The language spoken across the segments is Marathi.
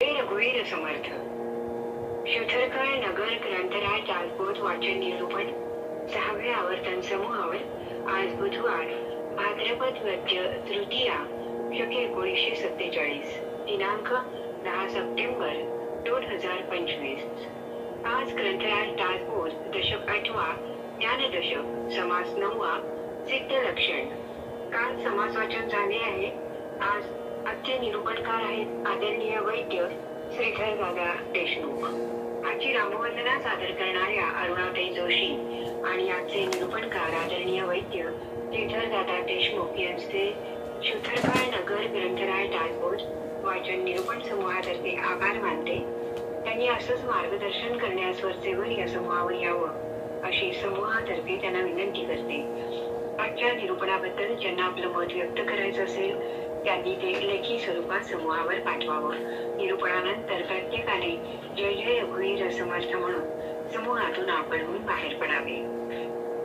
रघुवीर समर्थ शुथरकाळ नगर ग्रंथराज दासबोध वाचन निरूपण 6वे आवर्तन समूहावर आज बुधवार भाद्रपद वद्य तृतीया शके 1947 दिनांक 10 सप्टेंबर 2025। आज ग्रंथराज दासबोध दशक 8वा ज्ञानदशक समास 9वा सिद्ध लक्षण। काल समास वाचन झाले आहे। आज आजचे निरूपणकार आहेत आदरणीय वैद्य श्रीधर दादा देशमुख। आजची रामवंदना सादर करणाऱ्या अरुणाताई जोशी आणि आजचे निरूपणकार आदरणीय वैद्य श्रीधर दादा देशमुख यांचे शुथरकाळ नगर ग्रंथराज दासबोध वाचन निरूपण समूहातर्फे आभार मानते। त्यांनी असंच मार्गदर्शन करण्यास वरचेवर या समूहावर यावं अशी समूहातर्फे त्यांना विनंती करते। आजच्या निरूपणाबद्दल ज्यांना आपलं मत व्यक्त करायचं असेल त्यांनी ते लेखी स्वरूपात समूहावर पाठवावं। निरूपणानंतर प्रत्येकाने जय जय रघुवीर समर्थ म्हणून समूहातून आपणहून बाहेर पडावे।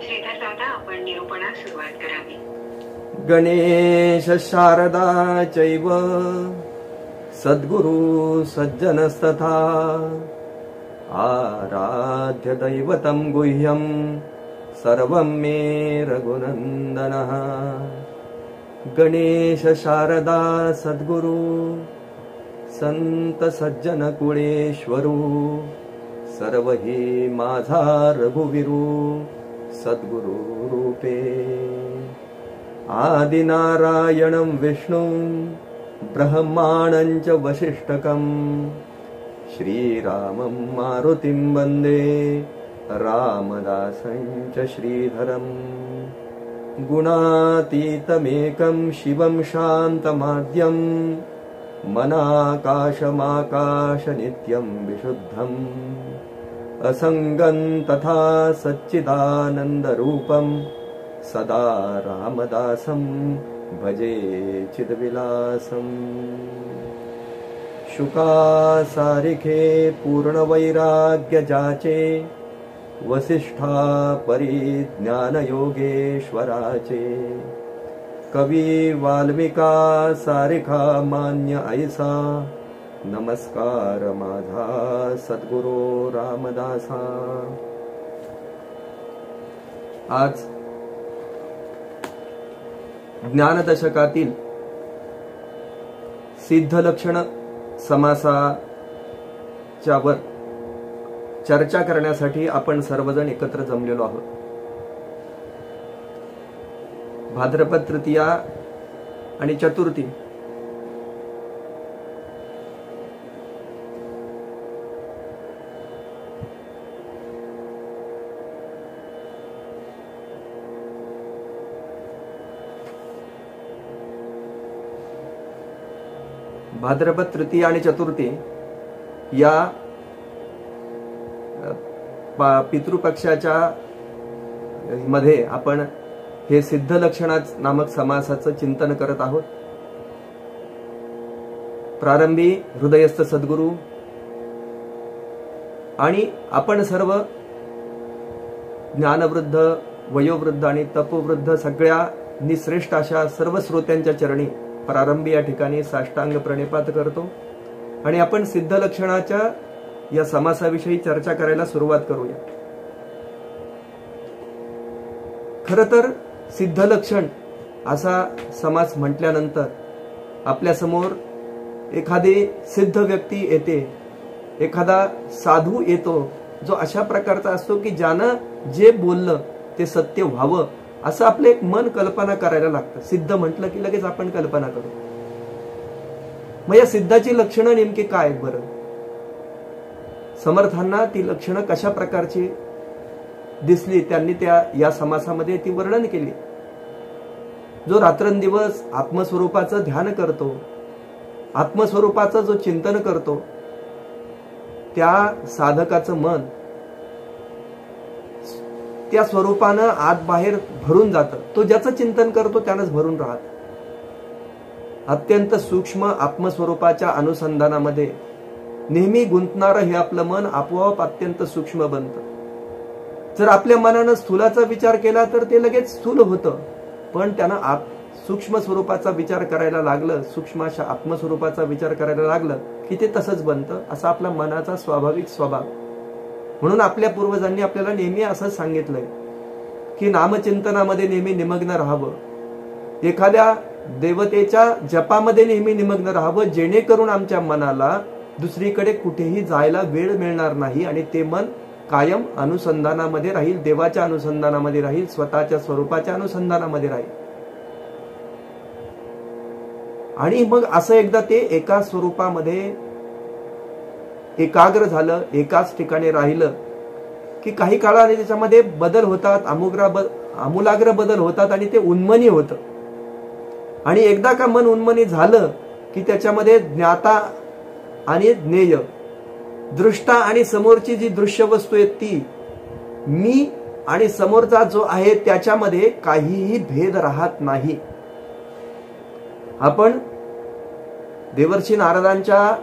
श्रीधर दादा आपण निरूपणास सुरुवात करावी। गणेश शारदा चैव सद्गुरु सज्जनस्तथा आराध्य दैवतं गुह्यं सर्वं मे रघुनन्दनः। गणेश शारदा सद्गुरु संत सज्जन कुळेश्वरू सर्व हि माझा रघुवीरू सद्गुरु रूपे। आदिनारायणं विष्णु ब्रह्माणं च वसिष्ठकं श्रीरामं मारुतिं वन्दे रामदासं च श्रीधरम्। गुणातीतमेकं शिवं शान्तमाद्यं मनाकाशमाकाश नित्यं विशुद्धम् असंगं तथा सच्चिदानन्दरूपं सदा रामदासं भजे चिद्विलासम्। शुकासारिखे पूर्णवैराग्य जाचे वसिष्ठा परिज्ञान योगेश्वराचे। कवी वाल्मिका सारिखा मान्य ऐसा नमस्कार माझा सद्गुरु रामदासा। आज ज्ञानदशकातील सिद्ध लक्षण समासाच्या वर चर्चा करण्यासाठी आपण सर्वजण एकत्र जमलेलो आहोत। भाद्रपद तृतीया आणि चतुर्थी भाद्रपद तृतीया आणि चतुर्थी या पितृपक्षाच्या मध्ये आपण हे सिद्ध लक्षणा नामक समासाचं चिंतन करत आहोत। प्रारंभी हृदयस्थ सद्गुरु आणि आपण सर्व ज्ञानवृद्ध वयोवृद्ध आणि तपवृद्ध सगळ्या श्रेष्ठ अशा सर्व श्रोत्यांच्या चरणी प्रारंभी या ठिकाणी साष्टांग प्रणिपात करतो आणि आपण सिद्ध लक्षणाच्या या समासाविषयी चर्चा करायला सुरुवात करूया। खरं तर सिद्ध लक्षण असा समास म्हटल्यानंतर आपल्या समोर एखादी सिद्ध व्यक्ती येते, एखादा साधू येतो जो अशा प्रकारचा असतो की ज्यानं जे बोललं ते सत्य व्हावं असं आपलं एक मन कल्पना करायला लागतं। सिद्ध म्हटलं की लगेच आपण कल्पना करू। मग या सिद्धाची लक्षणं नेमकी काय बरं? समर्थांना ती लक्षणं कशा प्रकारची दिसली त्यांनी या समासामध्ये ती वर्णन केली। जो रात्रंदिवस आत्मस्वरूपाचं ध्यान करतो, आत्मस्वरूपाचं जो चिंतन करतो त्या साधकाचं मन त्या स्वरूपानं आत बाहेर भरून जातं। तो ज्याचं चिंतन करतो त्यानंच भरून राहत। अत्यंत सूक्ष्म आत्मस्वरूपाच्या अनुसंधानामध्ये नेहमी गुंतणारं हे आपलं मन आपोआप अत्यंत सूक्ष्म बनतं। जर आपल्या मनानं स्थूलाचा विचार केला तर ते लगेच स्थूल होतं, पण त्यानं सूक्ष्म स्वरूपाचा विचार करायला लागलं, सूक्ष्म अशा आत्मस्वरूपाचा विचार करायला लागलं की ते तसंच बनतं. असा आपला मनाचा स्वाभाविक स्वभाव. म्हणून आपल्या पूर्वजांनी आपल्याला नेहमी असं सांगितलंय की नामचिंतनामध्ये नेहमी निमग्न राहावं, एखाद्या देवतेच्या जपामध्ये नेहमी निमग्न राहावं, जेणेकरून आमच्या मनाला दुसरीकडे कुठेही जायला वेळ मिळणार नाही आणि ते मन कायम अनुसंधानामध्ये राहील, देवाच्या अनुसंधानामध्ये राहील, स्वतःच्या स्वरूपाच्या अनुसंधानामध्ये राहील. आणि मग असं एकदा ते एका स्वरूपामध्ये एकाग्र झालं, एकाच ठिकाणी राहिलं की काही काळाने त्याच्यामध्ये बदल होतात, आमूलाग्र बदल होतात आणि ते उन्मनी होतं. आणि एकदा का मन उन्मनी झालं की त्याच्यामध्ये ज्ञाता आणि ज्ञेय, दृष्टा आणि समोरची जी दृश्य वस्तू आहे ती, मी आणि समोरचा जो आहे त्याच्यामध्ये काहीही भेद राहत नाही. आपण देवर्षी नारदांच्या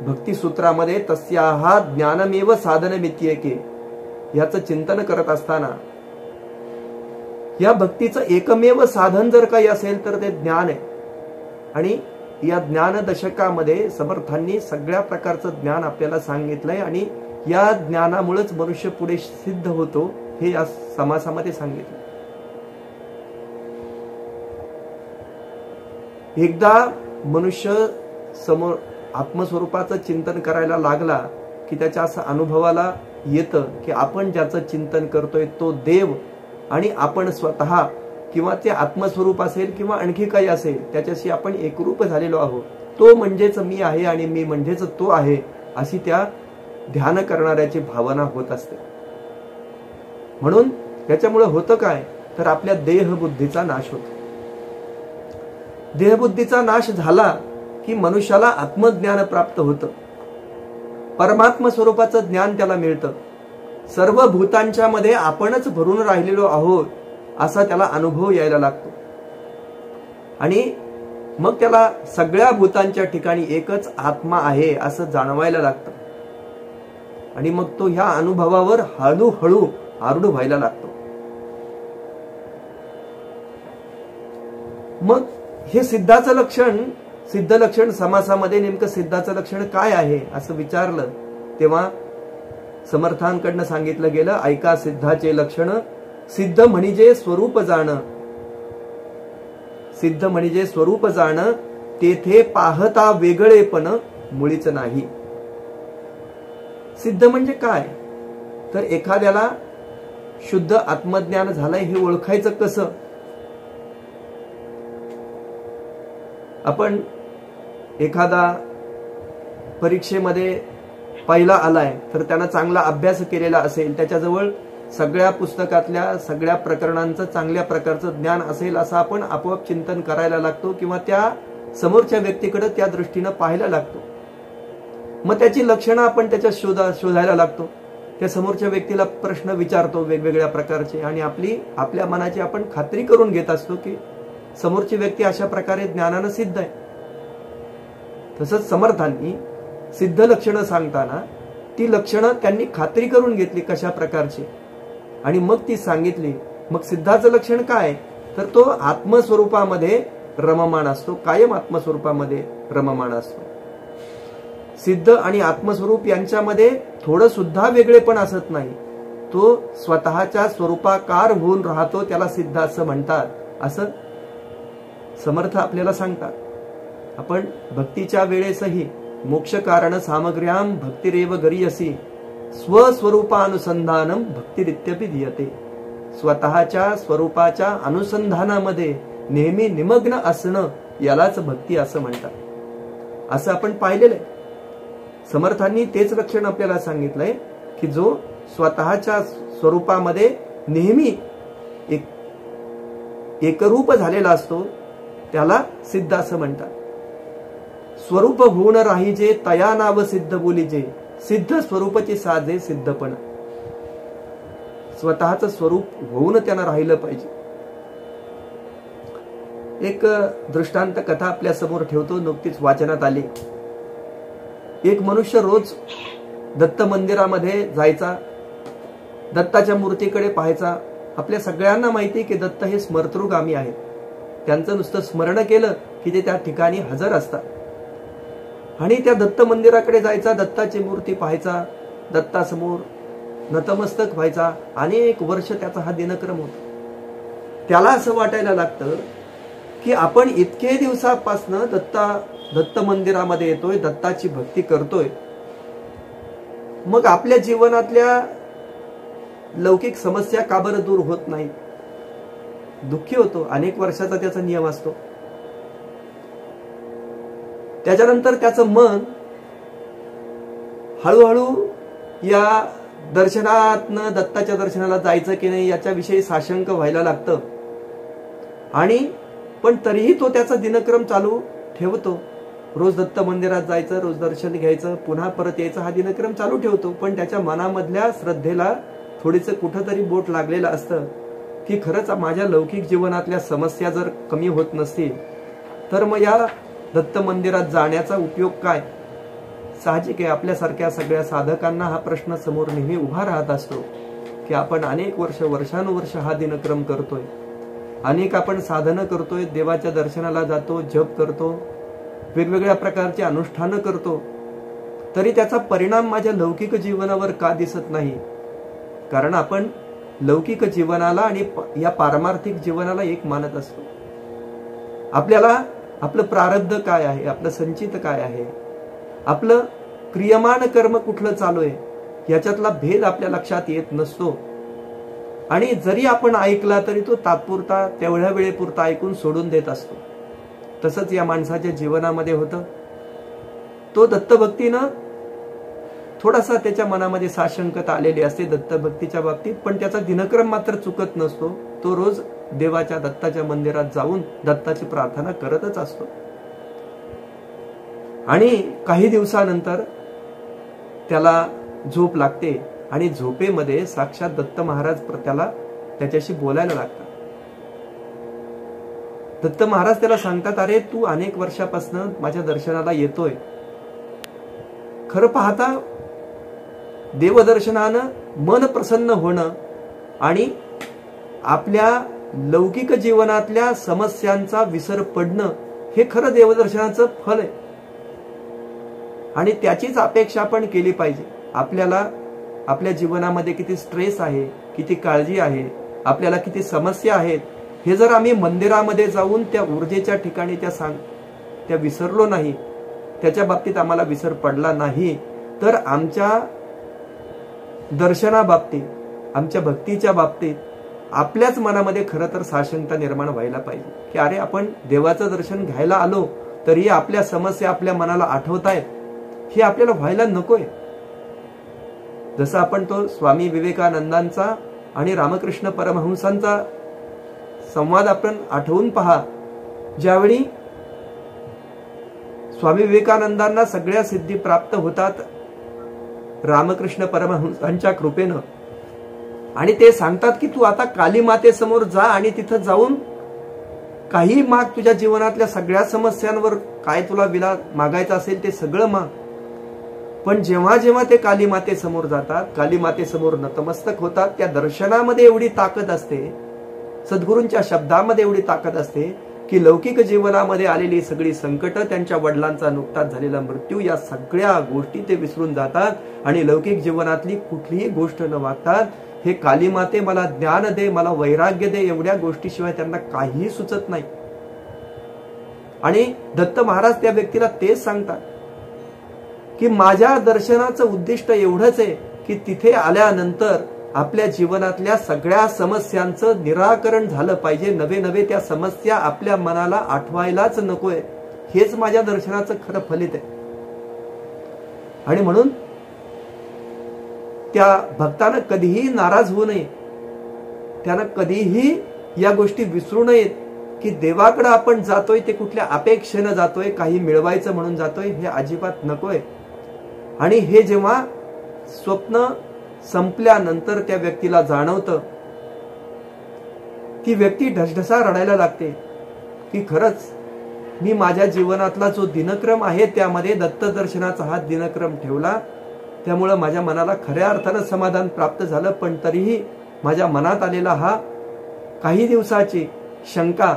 भक्तिसूत्रामध्ये तस्याहा ज्ञानमेव साधनमित्येके याचं चिंतन करत असताना या भक्तीचं एकमेव साधन जर काही असेल तर ते ज्ञान आहे. आणि या ज्ञान दशकामध्ये समर्थांनी सगळ्या प्रकारचं ज्ञान आपल्याला सांगितलंय आणि या ज्ञानामुळेच मनुष्य पुढे सिद्ध होतो हे या समासामध्ये सांगितलं. एकदा मनुष्य समोर आत्मस्वरूपाचं चिंतन करायला लागला की त्याच्या असं अनुभवाला येतं की आपण ज्याचं चिंतन करतोय तो देव आणि आपण स्वतः किंवा ते आत्मस्वरूप असेल किंवा आणखी काही असेल त्याच्याशी आपण एकरूप झालेलो आहोत. तो म्हणजेच मी आहे आणि मी म्हणजेच तो आहे अशी त्या ध्यान करणाऱ्याची भावना होत असते. म्हणून त्याच्यामुळे होतं काय तर आपल्या देहबुद्धीचा नाश होतो. देहबुद्धीचा नाश झाला की मनुष्याला आत्मज्ञान प्राप्त होतं, परमात्म स्वरूपाचं ज्ञान त्याला मिळतं. सर्व भूतांच्या मध्ये आपणच भरून राहिलेलो आहोत असा त्याला अनुभव यायला लागतो. आणि मग त्याला सगळ्या भूतांच्या ठिकाणी एकच आत्मा आहे असं जाणवायला लागतं. आणि मग तो ह्या अनुभवावर हळूहळू आरूढ व्हायला लागतो. मग हे सिद्धाचं लक्षण, सिद्ध लक्षण समासामध्ये नेमकं सिद्धाचं लक्षण काय आहे असं विचारलं तेव्हा समर्थांकडनं सांगितलं गेलं, ऐका सिद्धाचे लक्षण. सिद्ध म्हणजे स्वरूप जाणं, सिद्ध म्हणजे स्वरूप जाणं, तेथे पाहता वेगळेपण मुळीच नाही. सिद्ध म्हणजे काय तर एखाद्याला शुद्ध आत्मज्ञान झालंय हे ओळखायचं कसं. आपण एखादा परीक्षेमध्ये पहिला आलाय तर त्यानं चांगला अभ्यास केलेला असेल, त्याच्याजवळ सगळ्या पुस्तकातल्या सगळ्या प्रकरणांचं चांगल्या प्रकारचं ज्ञान असेल असं आपण आपोआप चिंतन करायला लागतो किंवा त्या समोरच्या व्यक्तीकडे त्या दृष्टीनं पाहायला लागतो. मग त्याची लक्षणं आपण त्याच्या शोधायला लागतो. त्या समोरच्या व्यक्तीला प्रश्न विचारतो वेगवेगळ्या प्रकारचे आणि आपल्या मनाची आपण खात्री करून घेत असतो की समोरची व्यक्ती अशा प्रकारे ज्ञानानं सिद्ध आहे. तसंच समर्थांनी सिद्ध लक्षणं सांगताना ती लक्षणं त्यांनी खात्री करून घेतली कशा प्रकारची आणि मग ती सांगितली. मग सिद्धाचं लक्षण काय तर तो आत्मस्वरूपामध्ये रममाण असतो, कायम आत्मस्वरूपामध्ये रममाण असतो. सिद्ध आणि आत्मस्वरूप यांच्यामध्ये थोडं सुद्धा वेगळेपण असत नाही. तो स्वतःच्या स्वरूपाकार होऊन राहतो, त्याला सिद्ध असं म्हणतात असं समर्थ आपल्याला सांगतात. आपण भक्तीच्या वेळेसही मोक्ष कारण सामग्र्याम भक्तिरेव गरीयसी स्वस्वरूपानुसंधानम भक्तिरित्यपि दीयते. स्वतःच्या स्वरूपाच्या अनुसंधानामध्ये नेहमी निमग्न असणं यालाच भक्ती असं म्हणतात. असं आपण पाहिलेलं आहे. समर्थांनी तेच लक्षण आपल्याला सांगितलंय की जो स्वतःच्या स्वरूपामध्ये नेहमी एकरूप झालेला असतो त्याला सिद्ध असं म्हणतात. स्वरूप होऊन राहीजे तया नाव सिद्ध बोलीजे, सिद्ध स्वरूपाची साजे सिद्धपण. स्वतःचं स्वरूप होऊन त्यांना राहिलं पाहिजे. एक दृष्टांत कथा आपल्या समोर ठेवतो, नुकतीच वाचनात आली. एक मनुष्य रोज दत्त मंदिरामध्ये जायचा, दत्ताच्या मूर्तीकडे पाहायचा. आपल्या सगळ्यांना माहिती की दत्त हे स्मर्तृगामी आहेत. त्यांचं नुसतं स्मरण केलं की ते त्या ठिकाणी हजर असतात। आणि त्या दत्त मंदिराकडे जायचा, दत्ताची मूर्ती पाहायचा, दत्तासमोर नतमस्तक व्हायचा। अनेक वर्ष त्याचा हा दिनक्रम होता। त्याला असं वाटायला लागतं की आपण इतके दिवसापासनं दत्त मंदिरामध्ये येतोय, दत्ताची भक्ती करतोय, मग आपल्या जीवनातल्या लौकिक समस्या का बरं दूर होत नाही? दुःखी होतो। अनेक वर्षाचा त्याचा नियम असतो। त्याच्यानंतर त्याचं मन हळूहळू या दर्शनातनं दत्ताच्या दर्शनाला जायचं की नाही याच्याविषयी साशंक व्हायला लागतं। आणि पण तरीही तो त्याचा दिनक्रम चालू ठेवतो। रोज दत्त मंदिरात जायचं, रोज दर्शन घ्यायचं, पुन्हा परत यायचं, हा दिनक्रम चालू ठेवतो। पण त्याच्या मनामधल्या श्रद्धेला थोडीसं कुठंतरी बोट लागलेलं असतं की खरंच माझ्या लौकिक जीवनातल्या समस्या जर कमी होत नसतील तर मग या दत्त मंदिरात जाण्याचा उपयोग काय? साहजिक आहे, आपल्यासारख्या सगळ्या साधकांना हा प्रश्न समोर नेहमी उभा राहत असतो की आपण अनेक वर्षानुवर्ष हा दिनक्रम करतोय, अनेक आपण साधनं करतोय, देवाच्या दर्शनाला जातो, जप करतो, वेगवेगळ्या प्रकारची अनुष्ठानं करतो, तरी त्याचा परिणाम माझ्या लौकिक जीवनावर का दिसत नाही? कारण आपण लौकिक जीवनाला आणि या पारमार्थिक जीवनाला एक मानत असतो। आपल्याला आपलं प्रारब्ध काय आहे, आपलं संचित काय आहे, आपलं क्रियमान कर्म कुठलं चालू आहे याच्यातला भेद आपल्या लक्षात येत नसतो। आणि जरी आपण ऐकला तरी तो तात्पुरता, तेवढ्या वेळेपुरता ऐकून सोडून देत असतो। तसंच या माणसाच्या जीवनामध्ये होतं। तो दत्तभक्तीनं थोडासा त्याच्या मनामध्ये साशंकता आलेली असते दत्तभक्तीच्या बाबतीत, पण त्याचा दिनक्रम मात्र चुकत नसतो। तो रोज देवाच्या दत्ताच्या मंदिरात जाऊन दत्ताची प्रार्थना करतच असतो। आणि काही दिवसानंतर त्याला झोप लागते आणि झोपेमध्ये साक्षात दत्त महाराज त्याच्याशी बोलायला लागतात। दत्त महाराज त्याला सांगतात, अरे तू अनेक वर्षापासून माझ्या दर्शनाला येतोय, खरं पाहता देवदर्शनानं मन प्रसन्न होणं आणि आपल्या लौकिक जीवनातल्या समस्यांचा विसर पडणं हे खरं देवदर्शनाचं फल आहे। आणि त्याचीच अपेक्षा आपण केली पाहिजे। आपल्याला आपल्या जीवनामध्ये किती स्ट्रेस आहे, किती काळजी आहे, आपल्याला किती समस्या आहेत, हे जर आम्ही मंदिरामध्ये जाऊन त्या ऊर्जेच्या ठिकाणी त्या विसरलो नाही, त्याच्या बाबतीत आम्हाला विसर पडला नाही, तर आमच्या दर्शनाबाबतीत, आमच्या भक्तीच्या बाबतीत आपल्याच मनामध्ये खरं तर साशंकता निर्माण व्हायला पाहिजे की अरे आपण देवाचं दर्शन घ्यायला आलो तरी आपल्या समस्या आपल्या मनाला आठवतायत, हे आपल्याला व्हायला नकोय। जसं आपण तो स्वामी विवेकानंदांचा आणि रामकृष्ण परमहंसांचा संवाद आपण आठवून पहा, ज्यावेळी स्वामी विवेकानंदांना सगळ्या सिद्धी प्राप्त होतात रामकृष्ण परमहंसांच्या कृपेनं, आणि ते सांगतात की तू आता काली मातेसमोर जा आणि तिथं जाऊन काही माग, तुझ्या जीवनातल्या सगळ्या समस्यांवर काय तुला विला मागायचं असेल ते सगळं माग। पण जेव्हा जेव्हा ते काली मातेसमोर जातात, काली मातेसमोर नतमस्तक होतात, त्या दर्शनामध्ये एवढी ताकद असते, सद्गुरूंच्या शब्दामध्ये एवढी ताकद असते की लौकिक जीवनामध्ये आलेली सगळी संकट, त्यांच्या वडिलांचा नुकताच झालेला मृत्यू, या सगळ्या गोष्टी ते विसरून जातात आणि लौकिक जीवनातली कुठलीही गोष्ट न वागतात। हे काली माते मला ज्ञान दे, मला वैराग्य दे, एवढ्या गोष्टीशिवाय त्यांना काहीही सुचत नाही। आणि दत्त महाराज त्या व्यक्तीला तेच सांगतात की माझ्या दर्शनाचं उद्दिष्ट एवढंच आहे की तिथे आल्यानंतर आपल्या जीवनातल्या सगळ्या समस्यांचं निराकरण झालं पाहिजे, नवे त्या समस्या आपल्या मनाला आठवायलाच नकोय, हेच माझ्या दर्शनाचं खरं फलित आहे। आणि म्हणून त्या भक्तानं कधीही नाराज होऊ नये, त्यानं कधीही या गोष्टी विसरू नयेत की देवाकडे आपण जातोय ते कुठल्या अपेक्षेनं जातोय, काही मिळवायचं म्हणून जातोय, हे अजिबात नकोय। आणि हे जेव्हा स्वप्न संपल्यानंतर त्या व्यक्तीला जाणवतं, ती व्यक्ती ढसढसा रडायला लागते की खरंच मी माझ्या जीवनातला जो दिनक्रम आहे त्यामध्ये दत्त दर्शनाचा हा दिनक्रम ठेवला, त्यामुळे माझ्या मनाला खऱ्या अर्थानं समाधान प्राप्त झालं। पण तरीही माझ्या मनात आलेला हा काही दिवसाची शंका,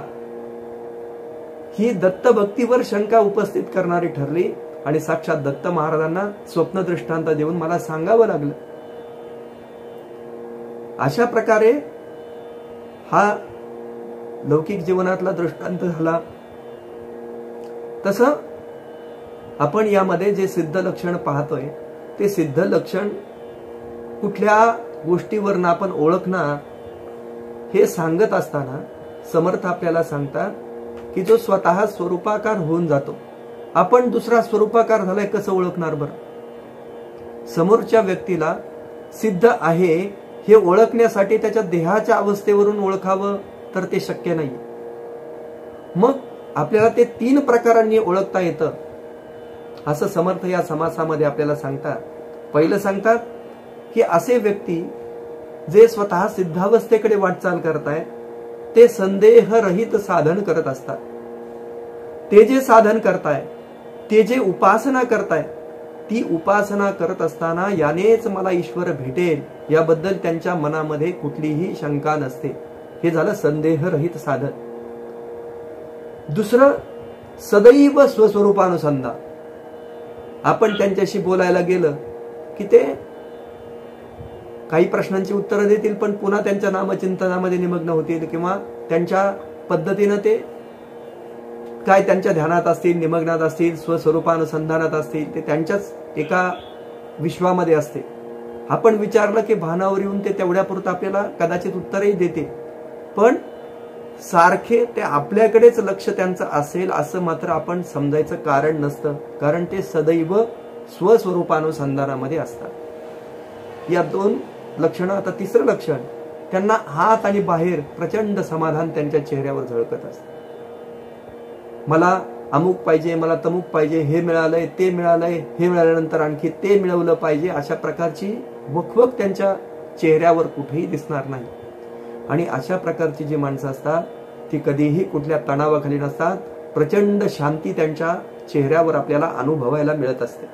ही दत्त भक्तीवर शंका उपस्थित करणारी ठरली आणि साक्षात दत्त महाराजांना स्वप्न दृष्टांत देऊन मला सांगावं लागलं. अशा प्रकारे हा लौकिक जीवनातला दृष्टांत झाला. तसं आपण यामध्ये जे सिद्ध लक्षण पाहतोय ते सिद्ध लक्षण कुठल्या गोष्टीवरनं आपण ओळखणार हे सांगत असताना समर्थ आपल्याला सांगतात की जो स्वतः स्वरूपाकार होऊन जातो, आपण दुसरा स्वरूपाकार झालाय कसं ओळखणार बरं? समोरच्या व्यक्तीला सिद्ध आहे हे ओळखण्यासाठी त्याच्या देहाच्या अवस्थेवरून ओळखावं तर ते शक्य नाही. मग आपल्याला ते 3 प्रकारांनी ओळखता येतं असं समर्थ या समासामध्ये आपल्याला सांगतात. पहिलं सांगतात की असे व्यक्ती जे स्वतः सिद्धावस्थेकडे वाटचाल करताय ते संदेहरहित साधन करत असतात. ते जे साधन करताय, ते जे उपासना करताय, ती उपासना करत असताना यानेच मला ईश्वर भेटेल याबद्दल त्यांच्या मनामध्ये कुठलीही शंका नसते. हे झालं संदेहरहित साधन. दुसरं सदैव स्वस्वरूपानुसंधान. आपण त्यांच्याशी बोलायला गेलं की ते काही प्रश्नांची उत्तरं देतील पण पुन्हा त्यांच्या नामचिंतनामध्ये निमग्न होतील किंवा त्यांच्या पद्धतीनं ते काय त्यांच्या ध्यानात असतील, निमग्नात असतील, स्वस्वरूपानुसंधानात असतील, ते त्यांच्याच एका विश्वामध्ये असते. आपण विचारलं की भानावर येऊन ते तेवढ्यापुरतं आपल्याला कदाचित उत्तरही देते, पण सारखे ते आपल्याकडेच लक्ष त्यांचं असेल असं मात्र आपण समजायचं कारण नसतं, कारण ते सदैव स्वस्वरूपानुसंधानामध्ये असतात. या 2 लक्षणं. आता तिसरं लक्षण, त्यांना आत आणि बाहेर प्रचंड समाधान त्यांच्या चेहऱ्यावर झळकत असतं. मला अमुक पाहिजे, मला तमुक पाहिजे, हे मिळालंय, ते मिळालंय, हे मिळाल्यानंतर आणखी ते मिळवलं पाहिजे, अशा प्रकारची वखवक त्यांच्या चेहऱ्यावर कुठेही दिसणार नाही. आणि अशा प्रकारची जी माणसं असतात ती कधीही कुठल्या तणावाखाली नसतात. प्रचंड शांती त्यांच्या चेहऱ्यावर आपल्याला अनुभवायला मिळत असते.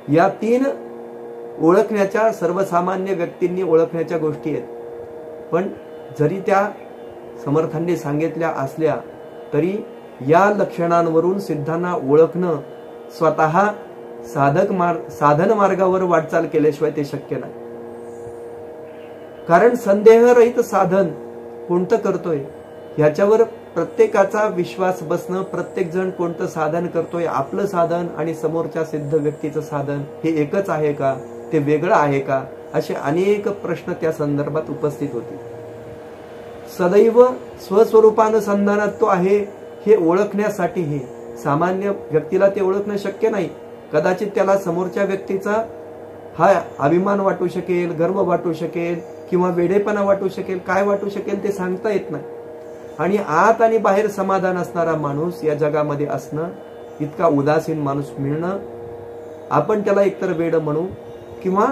या 3 ओळखण्याच्या, सर्वसामान्य व्यक्तींनी ओळखण्याच्या गोष्टी आहेत. पण जरी त्या समर्थांनी सांगितल्या असल्या तरी या लक्षणांवरून सिद्धांना ओळखणं स्वतः साधन मार्गावर वाटचाल केल्याशिवाय ते शक्य नाही. कारण संदेहरहित साधन कोणतं करतोय ह्याच्यावर प्रत्येकाचा विश्वास बसणं, प्रत्येक जण कोणतं साधन करतोय, आपलं साधन आणि समोरच्या सिद्ध व्यक्तीचं साधन हे एकच आहे का, ते वेगळं आहे का, असे अनेक प्रश्न त्या संदर्भात उपस्थित होते. सदैव स्वस्वरूपानुसंधानात तो आहे हे ओळखण्यासाठी हे सामान्य व्यक्तीला ते ओळखणं शक्य नाही. कदाचित त्याला समोरच्या व्यक्तीचा हा अभिमान वाटू शकेल, गर्व वाटू शकेल किंवा वेडेपणा वाटू शकेल, काय वाटू शकेल ते सांगता येत नाही. आणि आत आणि बाहेर समाधान असणारा माणूस या जगामध्ये असणं, इतका उदासीन माणूस मिळणं, आपण त्याला एकतर वेड म्हणू किंवा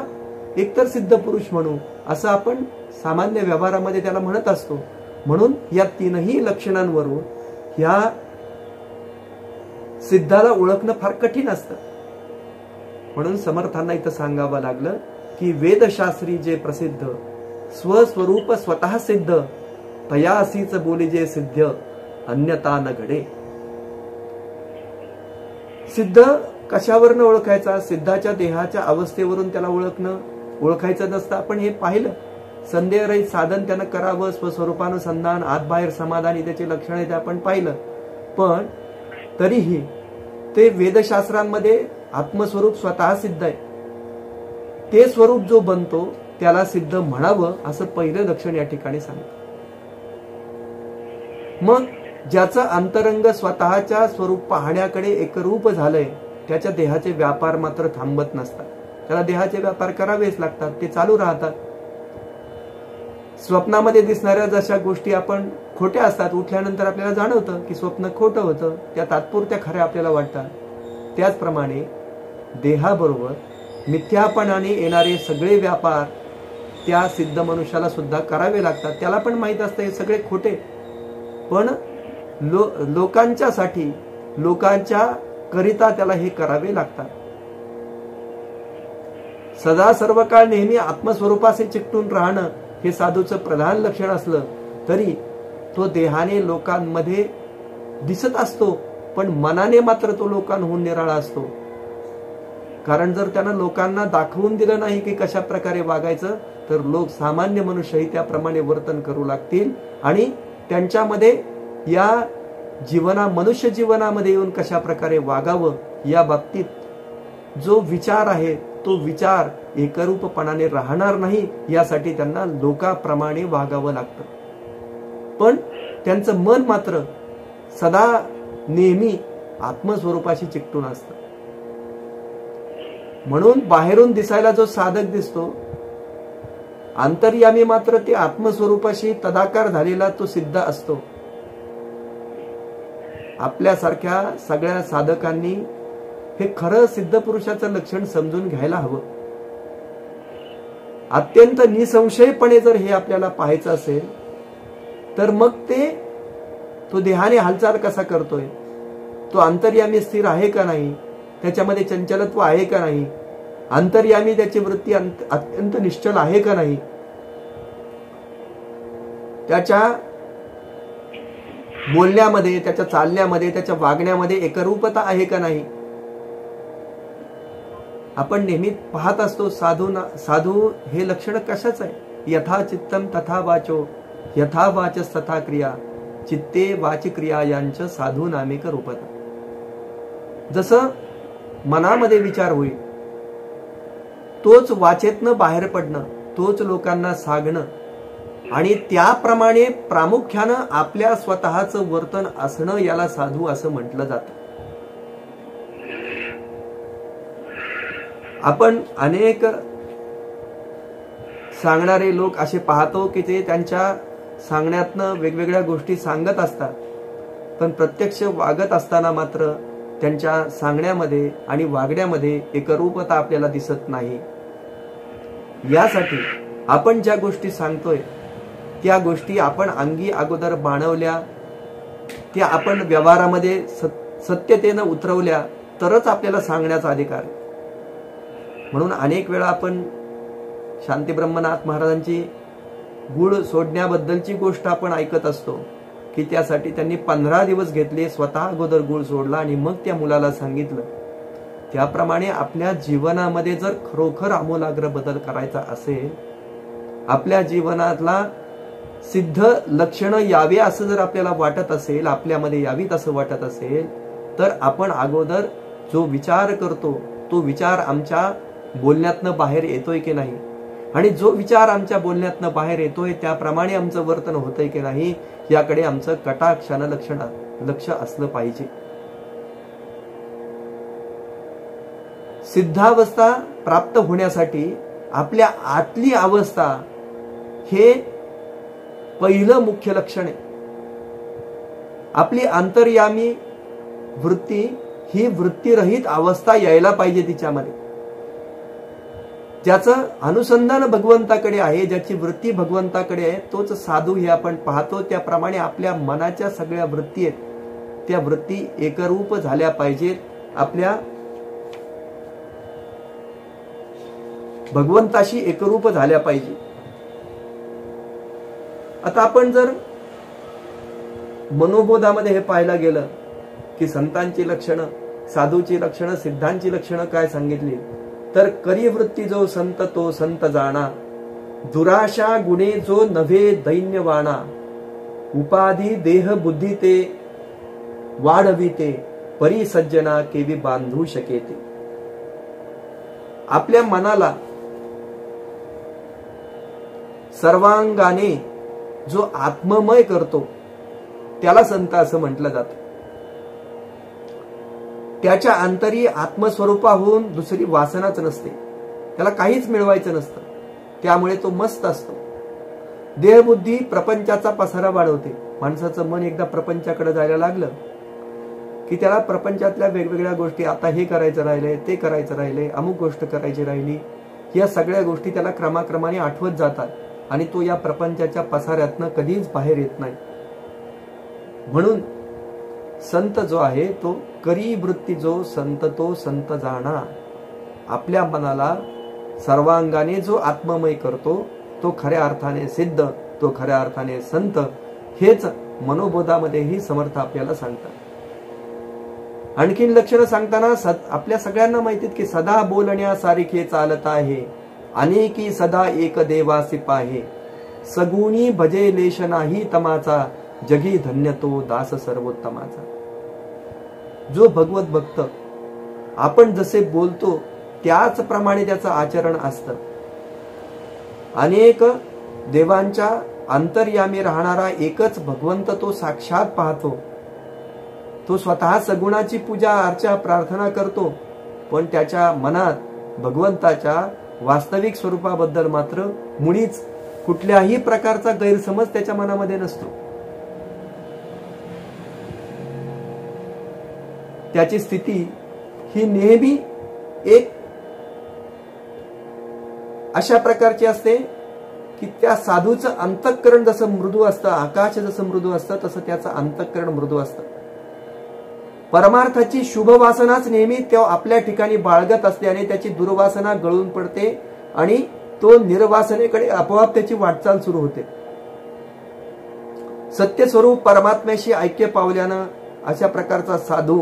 एकतर सिद्ध पुरुष म्हणू असं आपण सामान्य व्यवहारामध्ये त्याला म्हणत असतो. म्हणून या 3ही लक्षणांवरून ह्या सिद्धाला ओळखणं फार कठीण असतं. म्हणून समर्थांना इथं सांगावं लागलं की वेदशास्त्री जे प्रसिद्ध, स्वस्वरूप स्वतः सिद्ध, तयासीच बोली जे सिद्ध, अन्यथा न घडे. सिद्ध कशावरनं ओळखायचा? सिद्धाच्या देहाच्या अवस्थेवरून त्याला ओळखायचं नसतं. आपण हे पाहिलं. संदेहरहित साधन त्यानं करावं, स्वस्वरूपानुसंधान, आत बाहेर समाधान, त्याचे लक्षण ते आपण पाहिलं. पण तरीही ते वेदशास्त्रांमध्ये आत्मस्वरूप स्वतः सिद्ध आहे. ते स्वरूप जो बनतो त्याला सिद्ध म्हणावं असं पहिलं लक्षण या ठिकाणी सांगतं. मग ज्याचं अंतरंग स्वतःच्या स्वरूप पाहण्याकडे एकरूप झालंय त्याच्या देहाचे व्यापार मात्र थांबत नसतात. त्याला देहाचे व्यापार करावेच लागतात, ते चालू राहतात. स्वप्नामध्ये दिसणाऱ्या जशा गोष्टी आपण खोट्या असतात, उठल्यानंतर आपल्याला जाणवतं की स्वप्न खोटं होतं, त्या तात्पुरत्या खऱ्या आपल्याला वाटतात. त्याचप्रमाणे देहाबरोबर मिथ्यापणाने येणारे सगळे व्यापार त्या सिद्ध मनुष्याला सुद्धा करावे लागतात. त्याला पण माहित असतं हे सगळे खोटे, पण लोकांच्यासाठी, लोकांच्या करिता त्याला हे करावे लागतात. सदा सर्व काळ नेहमी आत्मस्वरूपाशी चिकटून राहणं हे साधूचं प्रधान लक्षण असलं तरी तो देहाने लोकांमध्ये दिसत असतो, पण मनाने मात्र तो लोकांहून निराळा असतो. कारण जर त्यानं लोकांना दाखवून दिलं नाही की कशा प्रकारे वागायचं, तर लोक सामान्य मनुष्यही त्याप्रमाणे वर्तन करू लागतील आणि त्यांच्यामध्ये या मनुष्य जीवनामध्ये येऊन कशा प्रकारे वागावं या बाबतीत जो विचार आहे तो विचार एकरूपपणाने राहणार नाही. यासाठी त्यांना लोकाप्रमाणे वागावं लागतं. पण त्यांचं मन मात्र सदा नेहमी आत्मस्वरूपाशी चिकटून असतं. म्हणून बाहेरून दिसायला जो साधक दिसतो, अंतर्यामी मात्र ते आत्मस्वरूपाशी तदाकार झालेला तो सिद्ध असतो. आपल्यासारख्या सगळ्या साधकांनी हे खरं सिद्ध पुरुषाचं लक्षण समजून घ्यायला हवं. अत्यंत निसंशयपणे जर हे आपल्याला पाहायचं असेल, तर मग तो देहाने हालचाल कसा करतोय, तो अंतर्यामी स्थिर आहे का नाही, त्याच्यामध्ये चंचलत्व आहे का नाही, अंतर्यामी त्याची वृत्ती अत्यंत निश्चल आहे का नाही, त्याच्या बोलण्यामध्ये, त्याच्या चालण्यामध्ये, त्याच्या वागण्यामध्ये एकरूपता आहे का नाही. आपण नेहमी पाहत असतो साधू हे लक्षण कशाच आहे. यथा चित्तम तथा वाचो, यथा वाचस तथा क्रिया, चित्ते वाच क्रिया यांचं साधू नामेक रूपता. जसं मनामध्ये विचार होईल, तोच वाचेतनं बाहेर पडणं, तोच लोकांना सांगणं आणि त्याप्रमाणे प्रामुख्यानं आपल्या स्वतःचं वर्तन असणं, याला साधू असं म्हटलं जातं. आपण अनेक सांगणारे लोक असे पाहतो की ते त्यांच्या सांगण्यातनं वेगवेगळ्या गोष्टी सांगत असतात, पण प्रत्यक्ष वागत असताना मात्र त्यांच्या सांगण्यामध्ये आणि वागण्यामध्ये एकरूपता आपल्याला दिसत नाही. यासाठी आपण ज्या गोष्टी सांगतोय त्या गोष्टी आपण अंगी अगोदर बाणवल्या, त्या आपण व्यवहारामध्ये सत्यतेनं उतरवल्या तरच आपल्याला सांगण्याचा अधिकार आहे. म्हणून अनेक वेळा आपण शांती ब्रह्मनाथ महाराजांची गुळ सोडण्याबद्दलची गोष्ट आपण ऐकत असतो की त्यासाठी त्यांनी 15 दिवस घेतले, स्वतः अगोदर गुळ सोडला आणि मग त्या मुलाला सांगितलं. त्याप्रमाणे आपल्या जीवनामध्ये जर खरोखर आमूलाग्र बदल करायचा असेल, आपल्या जीवनातला सिद्ध लक्षणं यावे असं जर आपल्याला वाटत असेल, आपल्यामध्ये यावीत असं वाटत असेल, तर आपण अगोदर जो विचार करतो तो विचार आमच्या बोलण्यातनं बाहेर येतोय की नाही, आणि जो विचार आमच्या बोलण्यातनं बाहेर येतोय त्याप्रमाणे आमचं वर्तन होतंय की नाही, याकडे आमचं कटाक्षानं लक्ष असलं पाहिजे. सिद्धावस्था प्राप्त होण्यासाठी आपल्या आतली अवस्था हे पहिलं मुख्य लक्षण आहे. आपली अंतर्यामी वृत्ती ही वृत्तीरहित अवस्था यायला पाहिजे तिच्यामध्ये. ज्याचं अनुसंधान भगवंताकडे आहे, ज्याची वृत्ती भगवंताकडे आहे, तोच साधू हे आपण पाहतो. त्याप्रमाणे आपल्या मनाच्या सगळ्या वृत्ती आहेत, त्या वृत्ती एकरूप झाल्या पाहिजेत, आपल्या भगवंताशी एकरूप झाल्या पाहिजे. आता आपण जर मनोबोधामध्ये हे पाहायला गेलं की संतांची लक्षणं, साधूची लक्षणं, सिद्धांची लक्षणं काय सांगितली, तर करी वृत्ती जो संत तो संत जाणा, दुराशा गुणे जो नव्हे दैन्यवाणा, उपाधी देह बुद्धी ते वाढविते, परी सज्जना केवी बांधू शकेते. आपल्या मनाला सर्वांगाने जो आत्ममय करतो त्याला संत असं म्हटलं जातं. त्याच्या अंतरी आत्मस्वरूपाहून दुसरी वासनाच नसते, त्याला काहीच मिळवायचं नसतं, त्यामुळे तो मस्त असतो. देहबुद्धी प्रपंचाचा पसारा वाढवते. माणसाचं मन एकदा प्रपंचाकडे जायला लागलं की त्याला प्रपंचातल्या वेगवेगळ्या गोष्टी, आता हे करायचं राहिले, ते करायचं राहिले, अमुक गोष्ट करायची राहिली, या सगळ्या गोष्टी त्याला क्रमाक्रमाने आठवत जातात आणि तो या प्रपंचाच्या पसाऱ्यातनं कधीच बाहेर येत नाही. म्हणून संत जो आहे तो करी वृत्ती जो संत तो संत जाणा. आपल्या मनाला सर्वांगाने जो आत्ममय करतो तो खऱ्या अर्थाने सिद्ध, तो खऱ्या अर्थाने संत. हेच मनोबोधामध्येही समर्थ आपल्याला सांगतात. आणखीन लक्षणं सांगताना आपल्या सगळ्यांना माहितीत की सदा बोलण्यासारखे चालत आहे, अनेकी सदा एक देवासी पाहे, सगुणी भजे लेश नाही तमाचा, जगी धन्य तो दास सर्वोत्तमाचा. जो भगवत भक्त आपण जसे बोलतो त्याचप्रमाणे त्याचं आचरण असतं. अनेक देवांच्या अंतर्यामी राहणारा एकच भगवंत तो साक्षात पाहतो. तो स्वतः सगुणाची पूजा अर्चा प्रार्थना करतो, पण त्याच्या मनात भगवंताच्या वास्तविक स्वरूपाबद्दल मात्र मुळीच कुठल्याही प्रकारचा गैरसमज त्याच्या मनामध्ये नसतो. त्याची स्थिती ही नेहमी एक अशा प्रकारची असते की त्या साधूचं अंतःकरण जसं मृदू असतं, आकाश जसं मृदू असतं, तसं त्याचं अंतःकरण मृदू असतं. परमार्थाची शुभ वासनाच नेहमी तो आपल्या ठिकाणी बाळगत असल्याने त्याची दुर्वासना गळून पडते आणि तो निर्वासनेकडे आपोआप त्याची वाटचाल सुरू होते. सत्य स्वरूप परमात्म्याशी ऐक्य पावल्यानं अशा प्रकारचा साधू